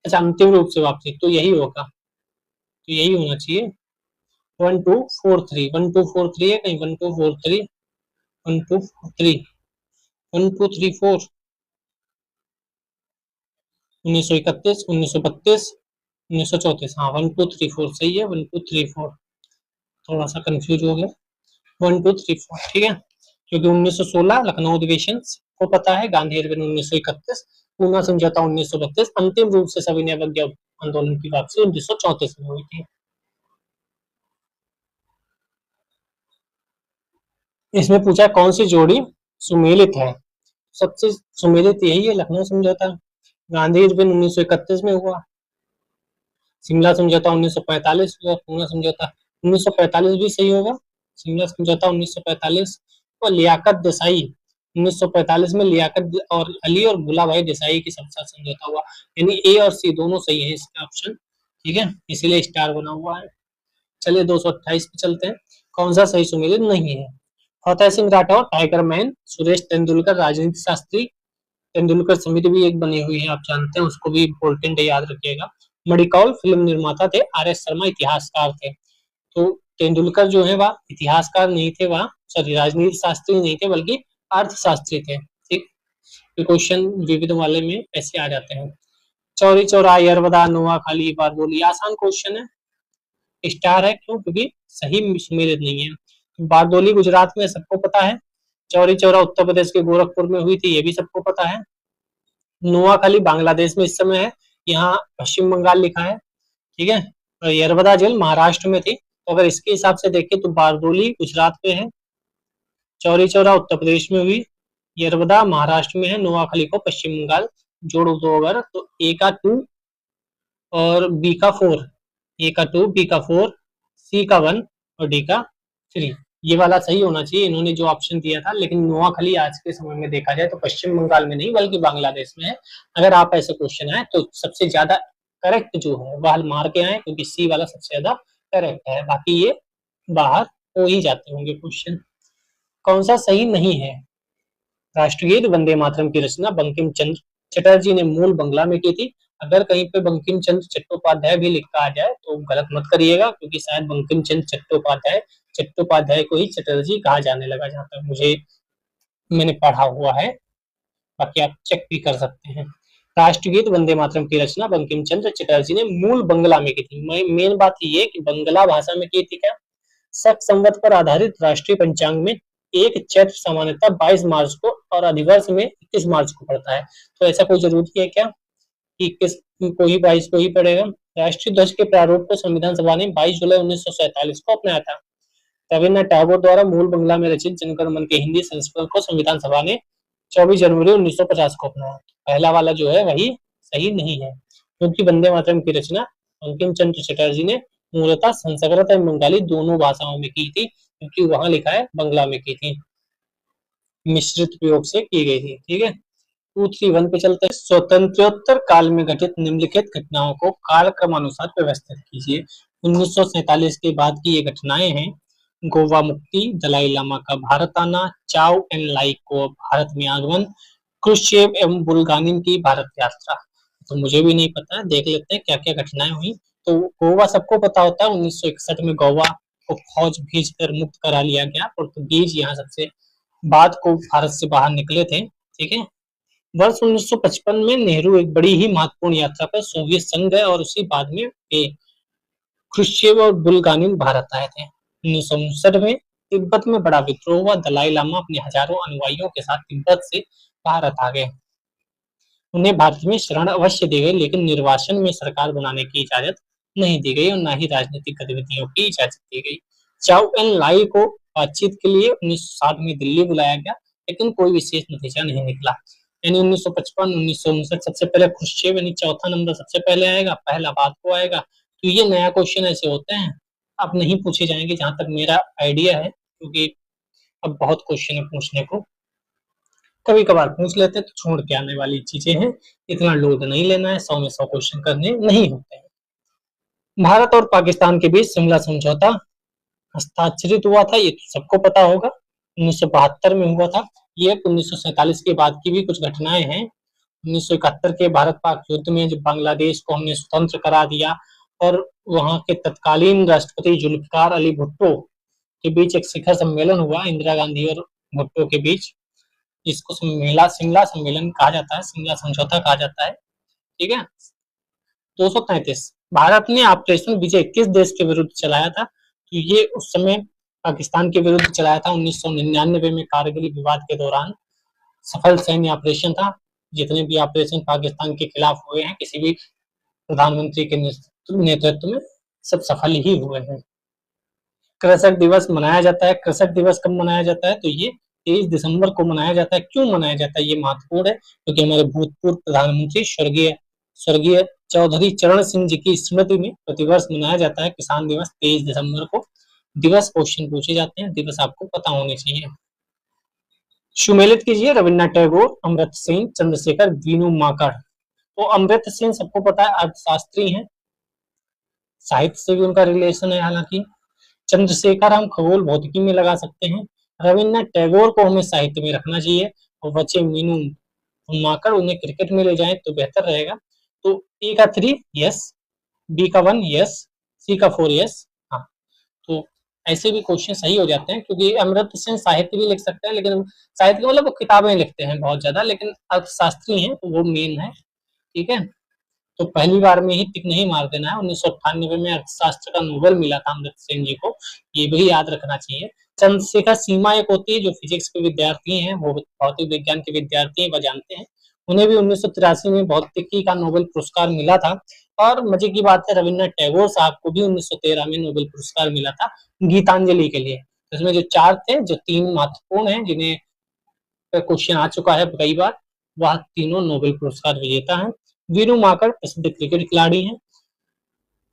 अच्छा, अंतिम रूप से वापसी, तो यही होगा, तो यही होना चाहिए। 1243, 1243 है कहीं? 1243, 1243, 1234, 1931, 1932, 1934, हाँ 1234 सही है, 1234। थोड़ा सा कंफ्यूज हो गया, 1234 ठीक है, क्योंकि 1916 लखनऊ अधिवेशन को पता है, गांधी इरविन 1931, पूना समझौता 1932, अंतिम रूप से सविनय अवज्ञा आंदोलन की वापसी 1934 में हुई थी। इसमें पूछा कौन सी जोड़ी सुमेलित है? सबसे सुमेलित यही है, लखनऊ समझौता। गांधी इरविन 1931 में हुआ, शिमला समझौता 1945 हुआ, पूना समझौता 1945 भी सही होगा, शिमला समझौता 1945। और लियाकत देसाई 1945 में, लियाकत और अली और भुला भाई देसाई के साथ समझौता हुआ, यानी ए और सी दोनों सही है इसका ऑप्शन। ठीक है, इसीलिए स्टार बना हुआ है। चलिए 228 पे चलते हैं, कौन सा सही सुमेलित नहीं है? फतेह सिंह राठौर, टाइगर मैन, सुरेश तेंदुलकर राजनीति शास्त्री, तेंदुलकर समिति भी एक बनी हुई है आप जानते हैं, उसको भी इम्पोर्टेंट है, याद रखिएगा। मणिकौल फिल्म निर्माता थे, आर एस शर्मा इतिहासकार थे। तो तेंदुलकर जो है वह इतिहासकार नहीं थे, वह सॉरी राजनीति शास्त्री नहीं थे बल्कि अर्थशास्त्री थे। ठीक, क्वेश्चन विविध वाले में ऐसे आ जाते हैं। चौरी चौरा, यरवदा, नोआखाली, बारदोली। आसान क्वेश्चन है, स्टार है, क्यों? क्योंकि सही सुमेलित नहीं है। बारदोली गुजरात में, सबको पता है। चौरी चौरा उत्तर प्रदेश के गोरखपुर में हुई थी, ये भी सबको पता है। नोआखाली बांग्लादेश में इस समय है, यहाँ पश्चिम बंगाल लिखा है, ठीक है। और यरवदा जेल महाराष्ट्र में थी। तो अगर इसके हिसाब से देखें तो बारदोली गुजरात में है, चौरी चौरा उत्तर प्रदेश में हुई, यरवदा महाराष्ट्र में है, नोआखाली को पश्चिम बंगाल। जोड़ दो अगर तो ए का 2 और बी का 4, ए का 2, बी का 4, सी का 1 और डी का 3। ये वाला सही होना चाहिए, इन्होंने जो ऑप्शन दिया था। लेकिन नोआखाली आज के समय में देखा जाए तो पश्चिम बंगाल में नहीं बल्कि बांग्लादेश में है। अगर आप ऐसे क्वेश्चन आए तो सबसे ज्यादा करेक्ट जो है वह मार के आए, क्योंकि सी वाला सबसे ज्यादा करेक्ट है, बाकी ये बाहर हो ही जाते होंगे क्वेश्चन। कौन सा सही नहीं है? राष्ट्रगीत वंदे मातरम की रचना बंकिम चंद्र चटर्जी ने मूल बंगला में की थी। अगर कहीं पे बंकिम चंद्र चट्टोपाध्याय भी लिखा आ जाए तो गलत मत करिएगा, क्योंकि शायद बंकिम चंद्र चट्टोपाध्याय को ही चटर्जी कहा जाने लगा, जहां तक मुझे मैंने पढ़ा हुआ है। बाकी आप चेक भी कर सकते हैं। राष्ट्रगीत वंदे मातरम की रचना बंकिम चंद्र चटर्जी ने मूल बंगला में की थी। मेन बात ये कि बंगला भाषा में की थी क्या? शक संवत पर आधारित राष्ट्रीय पंचांग में एक चैत्र सामान्यतः 22 मार्च को और अधिवर्ष में 21 मार्च को पड़ता है। तो ऐसा कोई जरूरी है क्या कि 21 को ही 22 को ही पड़ेगा? राष्ट्रीय ध्वज के प्रारूप को संविधान सभा ने 22 जुलाई 1947 को अपनाया था। रविन्द्रनाथ टैगोर द्वारा मूल बंगला में रचित जनगण मन के हिंदी संस्करण को संविधान सभा ने 24 जनवरी 1950 को अपनाया। पहला वाला जो है वही सही नहीं है, क्योंकि वंदे मातरम की रचना बंकिम चंद्र चटर्जी ने मूलतः संस्कृत और बंगाली दोनों भाषाओं में की थी, क्योंकि वहां लिखा है बंगला में की थी, मिश्रित प्रयोग से की गई थी, ठीक है। 231 पे चलते हैं। स्वतंत्रोत्तर काल में घटित निम्नलिखित घटनाओं को कालक्रमानुसार व्यवस्थित कीजिए। 1947 के बाद की ये घटनाएं हैं: गोवा मुक्ति, दलाई लामा का भारत आना, चाउ एन लाई को भारत में आगमन, क्रुश्चेव एवं बुल्गानिन की भारत यात्रा। तो मुझे भी नहीं पता, देख लेते हैं क्या क्या घटनाएं हुई। तो गोवा सबको पता होता है, 1961 में गोवा को फौज भेजकर मुक्त करा लिया गया। पुर्तगीज यहाँ सबसे बाद को भारत से बाहर निकले थे, ठीक है। वर्ष 1955 में नेहरू एक बड़ी ही महत्वपूर्ण यात्रा पर सोवियत संघ गए और उसी बाद में क्रुश्चेव और बुल्गानिन भारत आए थे। 1959 में तिब्बत में बड़ा विद्रोह हुआ। दलाई लामा अपने हजारों अनुयायियों के साथ तिब्बत से भारत आ गए। उन्हें भारत में शरण अवश्य दी गई, लेकिन निर्वासन में सरकार बनाने की इजाजत नहीं दी गई और न ही राजनीतिक गतिविधियों की इजाजत दी गई। चाउ एन लाई को बातचीत के लिए 1960 में दिल्ली बुलाया गया, लेकिन कोई विशेष नतीजा नहीं निकला। यानी 1955, 1959 सबसे पहले क्रुश्चेव, यानी चौथा नंबर सबसे पहले आएगा, पहला बाद को आएगा। तो ये नया क्वेश्चन ऐसे होते हैं, अब नहीं पूछे जाएंगे जहां तक मेरा आइडिया है, क्योंकि अब बहुत क्वेश्चन है पूछने को। कभी कभार पूछ लेते तो छोड़ के आने वाली चीजें हैं, इतना लोड नहीं लेना है, 100 में 100 क्वेश्चन करने नहीं होते हैं। भारत और पाकिस्तान के बीच शिमला समझौता हस्ताक्षरित हुआ था, ये तो सबको पता होगा, 1972 में हुआ था। ये 1947 के बाद की भी कुछ घटनाएं हैं। 1971 के भारत पाक युद्ध में जब बांग्लादेश को हमने स्वतंत्र करा दिया और वहां के तत्कालीन राष्ट्रपति जुल्फिकार अली भुट्टो के बीच एक शिखर सम्मेलन हुआ, इंदिरा गांधी और भुट्टो के बीच, जिसको शिमला सम्मेलन कहा जाता है, शिमला समझौता कहा जाता है, ठीक है। 233 भारत ने ऑपरेशन विजय किस देश के विरुद्ध चलाया था? तो ये उस समय पाकिस्तान के विरुद्ध चलाया था। 1999 में कारगिल विवाद के दौरान सफल सैन्य ऑपरेशन था। जितने भी ऑपरेशन पाकिस्तान के खिलाफ हुए हैं किसी भी प्रधानमंत्री के नेतृत्व में, सब सफल ही हुए हैं। कृषक दिवस मनाया जाता है। कृषक दिवस कब मनाया जाता है? तो ये 23 दिसंबर को मनाया जाता है। क्यों मनाया जाता है ये महत्वपूर्ण है, क्योंकि हमारे भूतपूर्व प्रधानमंत्री स्वर्गीय चौधरी चरण सिंह जी की स्मृति में प्रतिवर्ष मनाया जाता है किसान दिवस 23 दिसंबर को। दिवस क्वेश्चन पूछे जाते हैं, दिवस आपको पता होने चाहिए। सुमेलित कीजिए रविन्द्रनाथ टैगोर, अमृत सेन, चंद्रशेखर, वीनू माकड़। तो अमृत सेन सबको पता है, अर्थशास्त्री हैं, साहित्य से भी उनका रिलेशन है। हालांकि चंद्रशेखर हम खगोल भौतिकी में लगा सकते हैं। रविन्द्रनाथ टैगोर को हमें साहित्य में रखना चाहिए, और बचे मीनू माकड़ उन्हें क्रिकेट में ले जाएं तो बेहतर रहेगा। तो ए का 3 यस, बी का 1 यस, सी का 4 यस। हाँ, तो ऐसे भी क्वेश्चन सही हो जाते हैं, क्योंकि अमृत सेन साहित्य भी लिख सकते हैं, लेकिन साहित्य मतलब वो किताबें लिखते हैं बहुत ज्यादा, लेकिन अर्थशास्त्री हैं तो वो मेन है, ठीक है। तो पहली बार में ही टिक नहीं मार देना है। 1998 में अर्थशास्त्र का नोबेल मिला था अमर्त्य सेन जी को, ये भी याद रखना चाहिए। चंद्रशेखर सीमा एक होती है जो फिजिक्स के विद्यार्थी हैं, वो भौतिक विज्ञान के विद्यार्थी हैं, वह जानते हैं। उन्हें भी 1983 में भौतिकी का नोबेल पुरस्कार मिला था। और मजे की बात है, रविन्द्रनाथ टैगोर साहब को भी 1913 में नोबेल पुरस्कार मिला था गीतांजलि के लिए। इसमें जो चार थे, जो तीन महत्वपूर्ण हैं, जिन्हें क्वेश्चन आ चुका है कई बार, वह तीनों नोबेल पुरस्कार विजेता हैं। वीरू माकड़ प्रसिद्ध क्रिकेट खिलाड़ी हैं।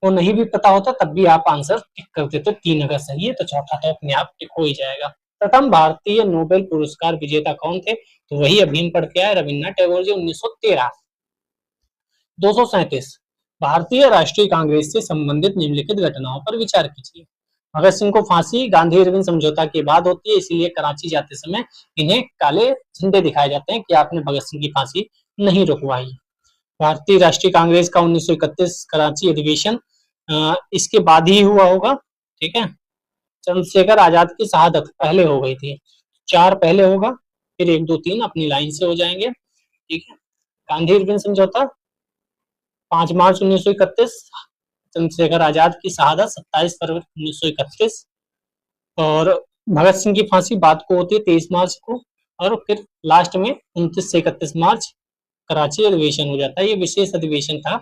वो नहीं भी पता होता तब भी आप आंसर टिक कर देते, 3 अगर सही है तो चौथा तो अपने आप टिक हो ही जाएगा। प्रथम भारतीय नोबेल पुरस्कार विजेता कौन थे? तो वही अभी हम पढ़ के आए, रविन्द्रनाथ टैगोर जी, 1913। 237 भारतीय राष्ट्रीय कांग्रेस से संबंधित निम्नलिखित घटनाओं पर विचार कीजिए। भगत सिंह को फांसी गांधी इरविन समझौता के बाद होती है, इसीलिए कराची जाते समय इन्हें काले झंडे दिखाए जाते हैं कि आपने भगत सिंह की फांसी नहीं रुकवाई। भारतीय राष्ट्रीय कांग्रेस का 1931 कराची अधिवेशन इसके बाद ही हुआ होगा, ठीक है। चंद्रशेखर आजाद की शहादत पहले हो गई थी, 4 पहले होगा, फिर 1 2 3 अपनी लाइन से हो जाएंगे, ठीक है। गांधी इरविन समझौता 5 मार्च 1931, चंद्रशेखर आजाद की शहादत 27 फरवरी 1931, और भगत सिंह की फांसी बाद को होती है 23 मार्च को, और फिर लास्ट में 29 से 31 मार्च कराची अधिवेशन हो जाता है। ये विशेष अधिवेशन था।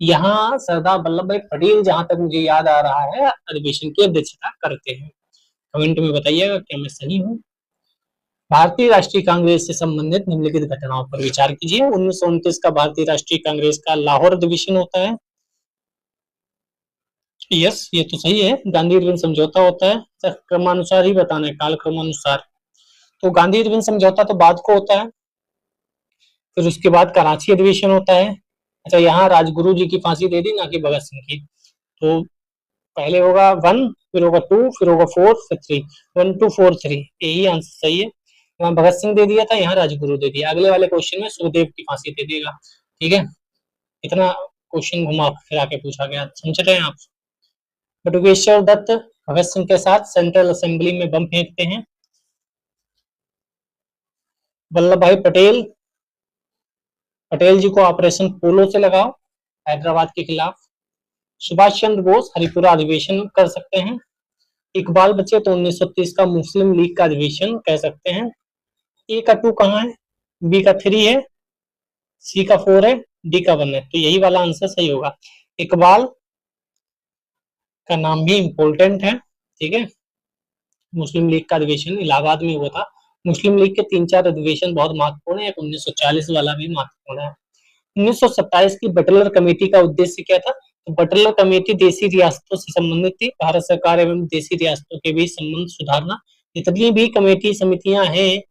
यहाँ सरदार वल्लभ भाई पटेल, जहां तक मुझे याद आ रहा है, अधिवेशन की अध्यक्षता करते हैं। कमेंट में बताइएगा क्या मैं सही हूँ। भारतीय राष्ट्रीय कांग्रेस से संबंधित निम्नलिखित घटनाओं पर विचार कीजिए। 1929 का भारतीय राष्ट्रीय कांग्रेस का लाहौर अधिवेशन होता है। यस, ये तो सही है। गांधी इरविन समझौता होता है, क्रमानुसार ही बताना है, काल क्रमानुसार। तो गांधी इरविन समझौता तो बाद को होता है, फिर उसके बाद कराची अधिवेशन होता है। अच्छा, यहाँ राजगुरु जी की फांसी दे दी, ना कि भगत सिंह की। तो पहले होगा 1, फिर होगा 2, फिर होगा 4, फिर 3, 1 2 4 3, यही आंसर सही है। वहां भगत सिंह दे दिया था, यहाँ राजगुरु दे दिया। अगले वाले क्वेश्चन में सुखदेव की फांसी दे देगा, ठीक है। इतना क्वेश्चन घुमा फिरा के पूछा गया, समझ रहे हैं आप। बटुकेश्वर दत्त भगत सिंह के साथ सेंट्रल असेंबली में बम फेंकते हैं। वल्लभ भाई पटेल, पटेल जी को ऑपरेशन पोलो से लगाओ हैदराबाद के खिलाफ। सुभाष चंद्र बोस हरिपुरा अधिवेशन कर सकते हैं। इकबाल बचे तो 1930 का मुस्लिम लीग का अधिवेशन कह सकते हैं। ए का 2 कहाँ है, बी का 3 है, सी का 4 है, डी का 1 है, तो यही वाला आंसर सही होगा। इकबाल का नाम भी इम्पोर्टेंट है, ठीक है। मुस्लिम लीग का अधिवेशन इलाहाबाद में हुआ था। मुस्लिम लीग के 3-4 अधिवेशन बहुत महत्वपूर्ण है, 1940 वाला भी महत्वपूर्ण है। 1927 की बटलर कमेटी का उद्देश्य क्या था? तो बटलर कमेटी देशी रियासतों से संबंधित थी, भारत सरकार एवं देशी रियासतों के बीच संबंध सुधारना। जितनी भी कमेटी समितियां हैं,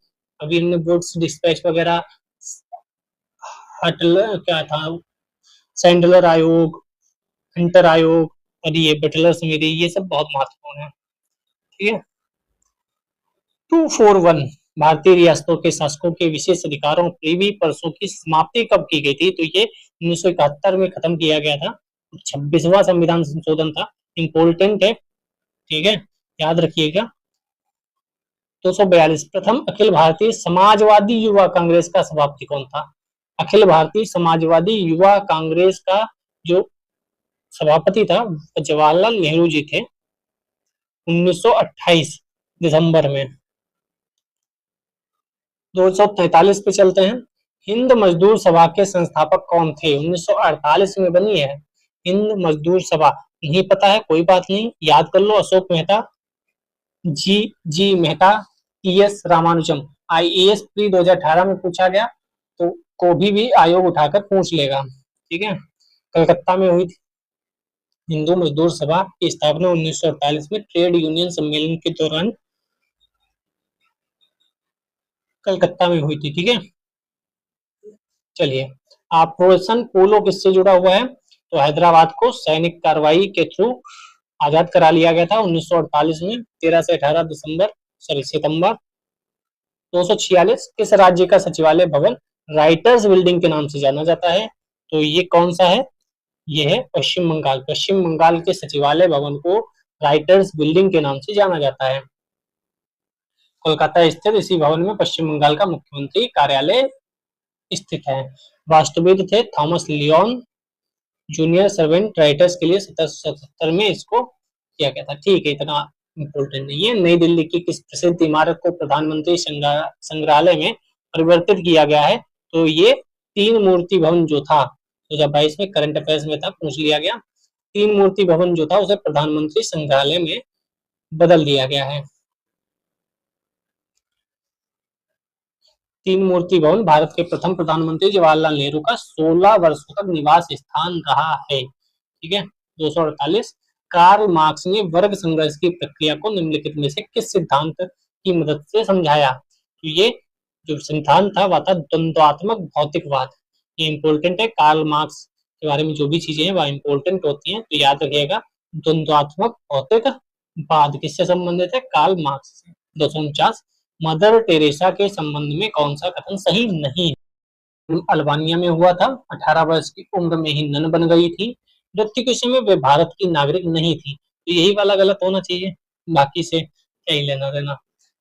अभी हमने वुड्स डिस्पैच वगैरह, क्या था, सैंडलर आयोग, हंटर आयोग, और ये बटलर समिति, ये सब बहुत महत्वपूर्ण है, ठीक है। 241 भारतीय रियासतों के शासकों के विशेष अधिकारों प्रीवी पर्सों की समाप्ति कब की गई थी? तो ये 1971 में खत्म किया गया था। 26वां संविधान संशोधन था, इम्पोर्टेंट है, ठीक है, याद रखिएगा। 242 प्रथम अखिल भारतीय समाजवादी युवा कांग्रेस का सभापति कौन था? अखिल भारतीय समाजवादी युवा कांग्रेस का जो सभापति था जवाहरलाल नेहरू जी थे, 1928 दिसंबर में। 243 पे चलते हैं। हिंद मजदूर सभा के संस्थापक कौन थे? 1948 में बनी है हिंद मजदूर सभा। नहीं पता है, कोई बात नहीं, याद कर लो। Ashok Mehta, G Mehta, T S Ramanujam. IAS pre 2018 में पूछा गया तो कोई भी आयोग उठाकर पूछ लेगा, ठीक है। कलकत्ता में हुई थी हिंदू मजदूर सभा की स्थापना 1948 में ट्रेड यूनियन सम्मेलन के दौरान कलकत्ता में हुई थी, ठीक है। चलिए, ऑपरेशन पोलो किससे जुड़ा हुआ है? तो हैदराबाद को सैनिक कार्रवाई के थ्रू आजाद करा लिया गया था 1948 में, 13 से 18 सितंबर। 246 किस राज्य का सचिवालय भवन राइटर्स बिल्डिंग के नाम से जाना जाता है? तो ये कौन सा है? ये है पश्चिम बंगाल। पश्चिम बंगाल के सचिवालय भवन को राइटर्स बिल्डिंग के नाम से जाना जाता है। कोलकाता स्थित इसी भवन में पश्चिम बंगाल का मुख्यमंत्री कार्यालय स्थित है। वास्तुविद थे Thomas Lyon, junior servant writers के लिए 1777 में इसको किया गया था। ठीक है, इतना इम्पोर्टेंट नहीं है। नई दिल्ली की किस प्रसिद्ध इमारत को प्रधानमंत्री संग्रहालय में परिवर्तित किया गया है? तो ये तीन मूर्ति भवन जो था 2022 में करंट अफेयर्स में था, पूछ लिया गया। तीन मूर्ति भवन जो था उसे प्रधानमंत्री संग्रहालय में बदल दिया गया है। तीन मूर्ति भवन भारत के प्रथम प्रधानमंत्री जवाहरलाल नेहरू का 16 वर्षों तक निवास स्थान रहा है। ठीक है। 248 कार्ल मार्क्स ने वर्ग संघर्ष की प्रक्रिया को निम्नलिखित में से किस सिद्धांत की मदद से समझाया? तो ये जो सिद्धांत था वह था द्वंद्वात्मक भौतिकवाद। ये इंपॉर्टेंट है, कार्ल मार्क्स के बारे में जो भी चीजें हैं वह इंपॉर्टेंट होती हैं, तो याद रखिएगा। द्वंद्वात्मक भौतिकवाद किससे संबंधित है? कार्ल मार्क्स से। 249 मदर टेरेसा के संबंध में कौन सा कथन सही नहीं है? अल्बानिया में हुआ था, 18 वर्ष की उम्र में ही नन बन गई थी, मृत्यु के समय वे भारत की नागरिक नहीं थी। तो यही वाला गलत होना चाहिए, बाकी से क्या ही लेना देना।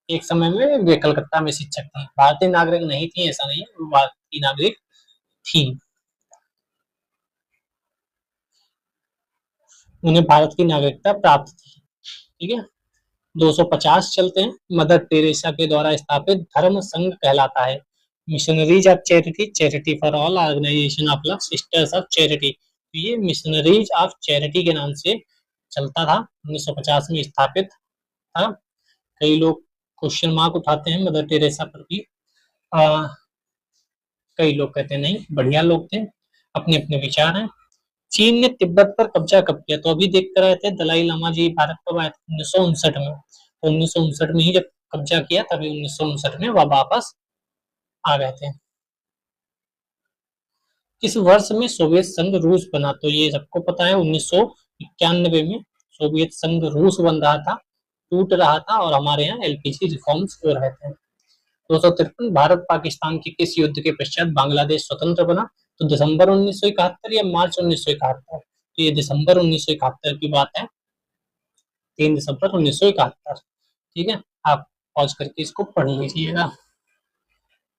एक समय में वे कलकत्ता में शिक्षक थी, भारतीय नागरिक नहीं थी ऐसा नहीं है, भारत की नागरिक थी, उन्हें भारत की नागरिकता प्राप्त थी। ठीक है। 250 चलते हैं। मदर टेरेसा के द्वारा स्थापित धर्म संघ कहलाता है? Missionaries of charity, charity for all, organisation of love, sisters of charity. तो ये मिशनरीज ऑफ चैरिटी के नाम से चलता था, 1950 में स्थापित था। कई लोग क्वेश्चन मार्क उठाते हैं मदर टेरेसा पर भी, कई लोग कहते हैं नहीं, बढ़िया लोग थे, अपने अपने विचार हैं। चीन ने तिब्बत पर कब्जा कब किया? तो अभी देख कर आए थे दलाई लामा जी भारत कब आए थे? 1959 में। तो 1959 में ही जब कब्जा किया तभी 1959 में वह वापस आ गए थे। किस वर्ष में सोवियत संघ रूस बना? तो ये सबको पता है, 1991 में सोवियत संघ रूस बन रहा था, टूट रहा था, और हमारे यहाँ एलपीजी रिफॉर्म्स हो रहे थे। 253 भारत पाकिस्तान के किस युद्ध के पश्चात बांग्लादेश स्वतंत्र बना? तो दिसंबर 1971 या मार्च 1971? तो ये दिसंबर 1971 की बात है, 3 दिसंबर 1971। ठीक है, आप पॉज करके इसको पढ़ लीजिएगा।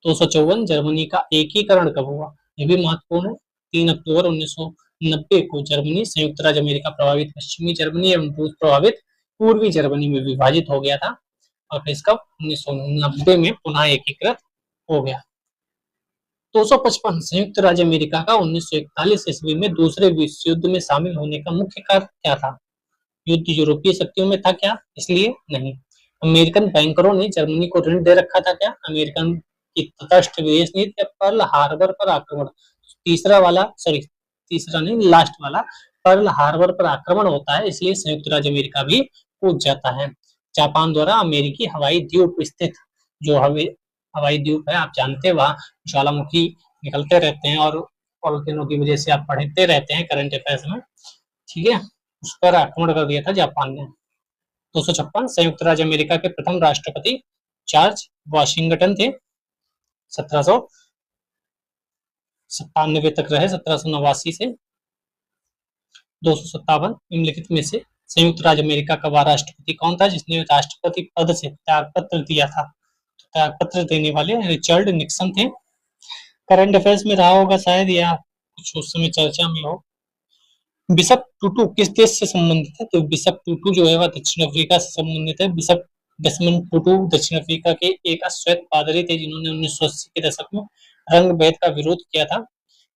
254 जर्मनी का एकीकरण कब हुआ? ये भी महत्वपूर्ण है। 3 अक्टूबर 1990 को जर्मनी संयुक्त राज्य अमेरिका प्रभावित पश्चिमी जर्मनी एवं रूस प्रभावित पूर्वी जर्मनी में विभाजित हो गया था, और फिर इसका 1990 में पुनः एकीकृत हो गया। 255 संयुक्त राज्य अमेरिका का 1941 ईस्वी में दूसरे विश्व युद्ध में शामिल होने का मुख्य कारण क्या था? युद्ध यूरोपीय शक्तियों में था क्या? इसलिए नहीं। अमेरिकन बैंकरों ने जर्मनी को ऋण दे रखा था क्या? अमेरिकन की तटस्थ विदेश नीति या पर्ल हार्बर पर आक्रमण? तीसरा नहीं, लास्ट वाला, पर्ल हार्बर पर आक्रमण होता है, इसलिए संयुक्त राज्य अमेरिका भी कूद जाता है। जापान द्वारा अमेरिकी हवाई द्वीप स्थित जो हवाई द्वीप है, आप जानते हैं, वहां ज्वालामुखी निकलते रहते हैं और वोल्केनो की वजह से आप पढ़ते रहते हैं करंट अफेयर्स में। ठीक है, उस पर आक्रमण कर दिया था जापान ने। 256 संयुक्त राज्य अमेरिका के प्रथम राष्ट्रपति जॉर्ज वाशिंगटन थे, 1797 तक रहे, 1789 से। 257 निम्नलिखित में से संयुक्त राज्य अमेरिका का वह राष्ट्रपति कौन था जिसने राष्ट्रपति पद से त्यागपत्र दिया था? त्यागपत्र देने वाले रिचर्ड निक्सन थे। करंट अफेयर्स में रहा होगा शायद, या कुछ उस समय चर्चा में हो। बिशप टूटू किस देश से संबंधित है? तो बिशप टूटू जो है वह दक्षिण अफ्रीका से संबंधित है। बिशप डेस्मंड टूटू दक्षिण अफ्रीका के एक अश्वेत पादरी थे जिन्होंने 1980 के दशक में रंग भेद का विरोध किया था।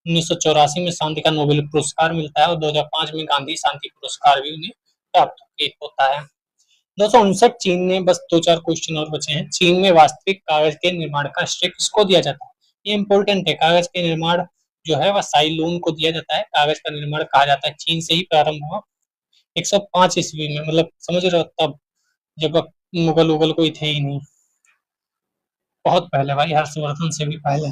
1984 में शांति का नोबेल पुरस्कार मिलता है और 2005 में गांधी शांति पुरस्कार भी उन्हें प्राप्त होता है। 259 चीन ने, बस 2-4 क्वेश्चन और बचे हैं। चीन में वास्तविक कागज के निर्माण का श्रेय किसको दिया जाता है? ये इंपॉर्टेंट है, कागज के निर्माण जो है वह साइलून को दिया जाता है। कागज का निर्माण कहा जाता है चीन से ही प्रारंभ हुआ 105 ईस्वी में, मतलब समझ रहे हो, तब जब मुगल उगल कोई थे ही नहीं, बहुत पहले भाई, हर्षवर्धन से भी पहले।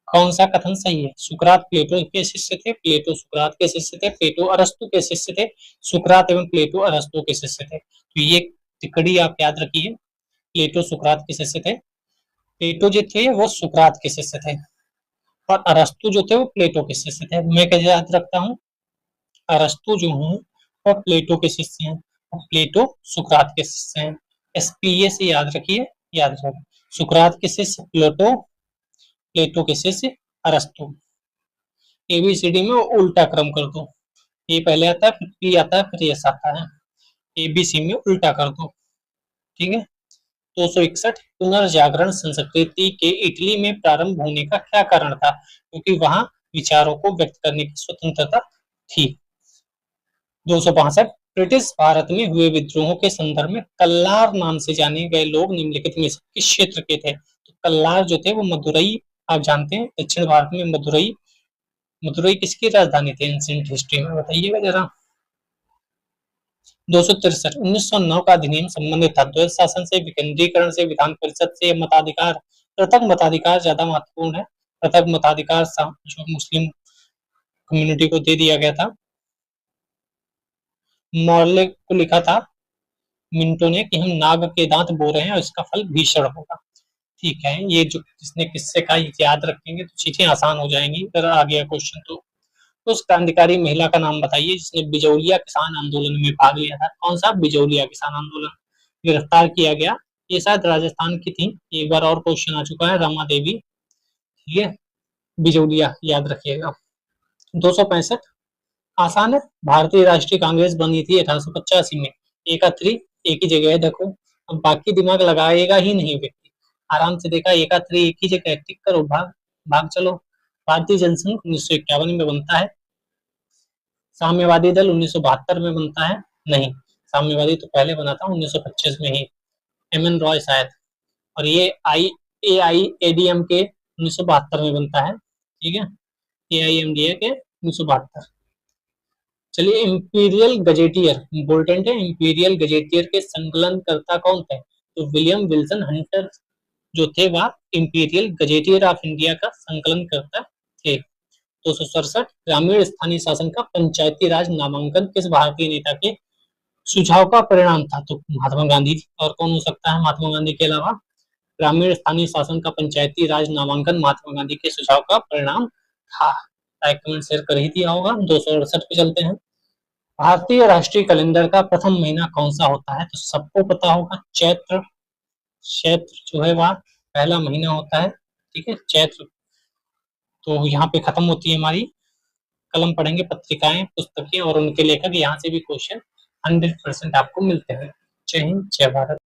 कौन सा कथन सही है? सुकरात प्लेटो के शिष्य थे, प्लेटो सुकरात के शिष्य थे, प्लेटो अरस्तु के शिष्य थे, सुकरात एवं प्लेटो अरस्तु के शिष्य थे। तो ये टिकड़ी आप याद रखिए, प्लेटो सुकरात के शिष्य थे, प्लेटो जो थे वो सुकरात के शिष्य थे, और अरस्तु जो थे वो प्लेटो के शिष्य थे। मैं कैसे याद रखता हूँ? अरस्तु जो हूँ वो प्लेटो के शिष्य हैं और प्लेटो सुकरात के शिष्य हैं। एसपीए से याद रखिए, याद रखिए, सुकरात के शिष्य प्लेटो, प्लेटो के शिष्य अरस्तु। ABCD में उल्टा क्रम कर दो, ए पहले आता है, फिर पी आता है, फिर एस आता है, ABC में उल्टा कर दो। ठीक है। 261 पुनर्जागरण संस्कृति के इटली में प्रारंभ होने का क्या कारण था? क्योंकि वहां विचारों को व्यक्त करने की स्वतंत्रता थी। 262 ब्रिटिश भारत में हुए विद्रोहों के संदर्भ में कल्लार नाम से जाने गए लोग निम्नलिखित में से किस क्षेत्र के थे? तो कल्लार जो थे वो मदुरई, आप जानते हैं दक्षिण भारत में मदुरई, मदुरई किसकी राजधानी थी एंशिएंट हिस्ट्री में, बताइएगा जरा। 263 1909 का अधिनियम संबंधित था द्वैध शासन से, विकेंद्रीकरण से, विधान परिषद से, मताधिकार? पृथक मताधिकार ज्यादा महत्वपूर्ण है। पृथक मताधिकार जो मुस्लिम कम्युनिटी को दे दिया गया था। मॉर्ले को लिखा था मिंटो ने कि हम नाग के दांत बो रहे हैं और इसका फल भीषण होगा। ठीक है, ये जो किसने किससे कहा याद रखेंगे तो चीजें आसान हो जाएंगी। अगर आ गया क्वेश्चन तो उस क्रांतिकारी महिला का नाम बताइए जिसने बिजौलिया किसान आंदोलन में भाग लिया था। कौन सा? बिजौलिया किसान आंदोलन। गिरफ्तार किया गया, ये शायद राजस्थान की थी। एक बार और क्वेश्चन आ चुका है, रमा देवी। ठीक है, बिजौलिया याद रखिएगा। 265 आसान है। भारतीय राष्ट्रीय कांग्रेस बनी थी 1885 में। एकात्री एक ही जगह है, देखो अब बाकी दिमाग लगाएगा ही नहीं व्यक्ति, आराम से देखा एकात्री एक ही जगह, टिक करो, भाग भाग चलो। भारतीय जनसंघ 1951 में बनता है। साम्यवादी दल 1972 में बनता है। नहीं, साम्यवादी तो पहले बना था 1925 में ही, MN रॉय शायद। और ये AIADM के 1972 में बनता है। ठीक है, AIMDA के 1972। चलिए, इंपीरियल गजेटियर इम्पोर्टेंट है। इंपीरियल गजेटियर के संकलनकर्ता कौन थे? तो विलियम विल्सन हंटर जो थे वह इंपीरियल गजेटियर ऑफ इंडिया का संकलन करता थे। 267 ग्रामीण स्थानीय शासन का पंचायती राज नामांकन किस भारतीय नेता के सुझाव का परिणाम था? तो महात्मा गांधी। और कौन हो सकता है महात्मा गांधी के अलावा? ग्रामीण स्थानीय शासन का पंचायती राज नामांकन महात्मा गांधी के सुझाव का परिणाम था। लाइक कमेंट शेयर कर ही दिया होगा। 268 पे चलते हैं। भारतीय राष्ट्रीय कैलेंडर का प्रथम महीना कौन सा होता है? तो सबको पता होगा, चैत्र। चैत्र जो है वह पहला महीना होता है। ठीक है, चैत्र। तो यहाँ पे खत्म होती है हमारी कलम पढ़ेंगे, पत्रिकाएं, पुस्तकें और उनके लेखक। यहाँ से भी क्वेश्चन 100% आपको मिलते हैं। जय हिंद, जय भारत।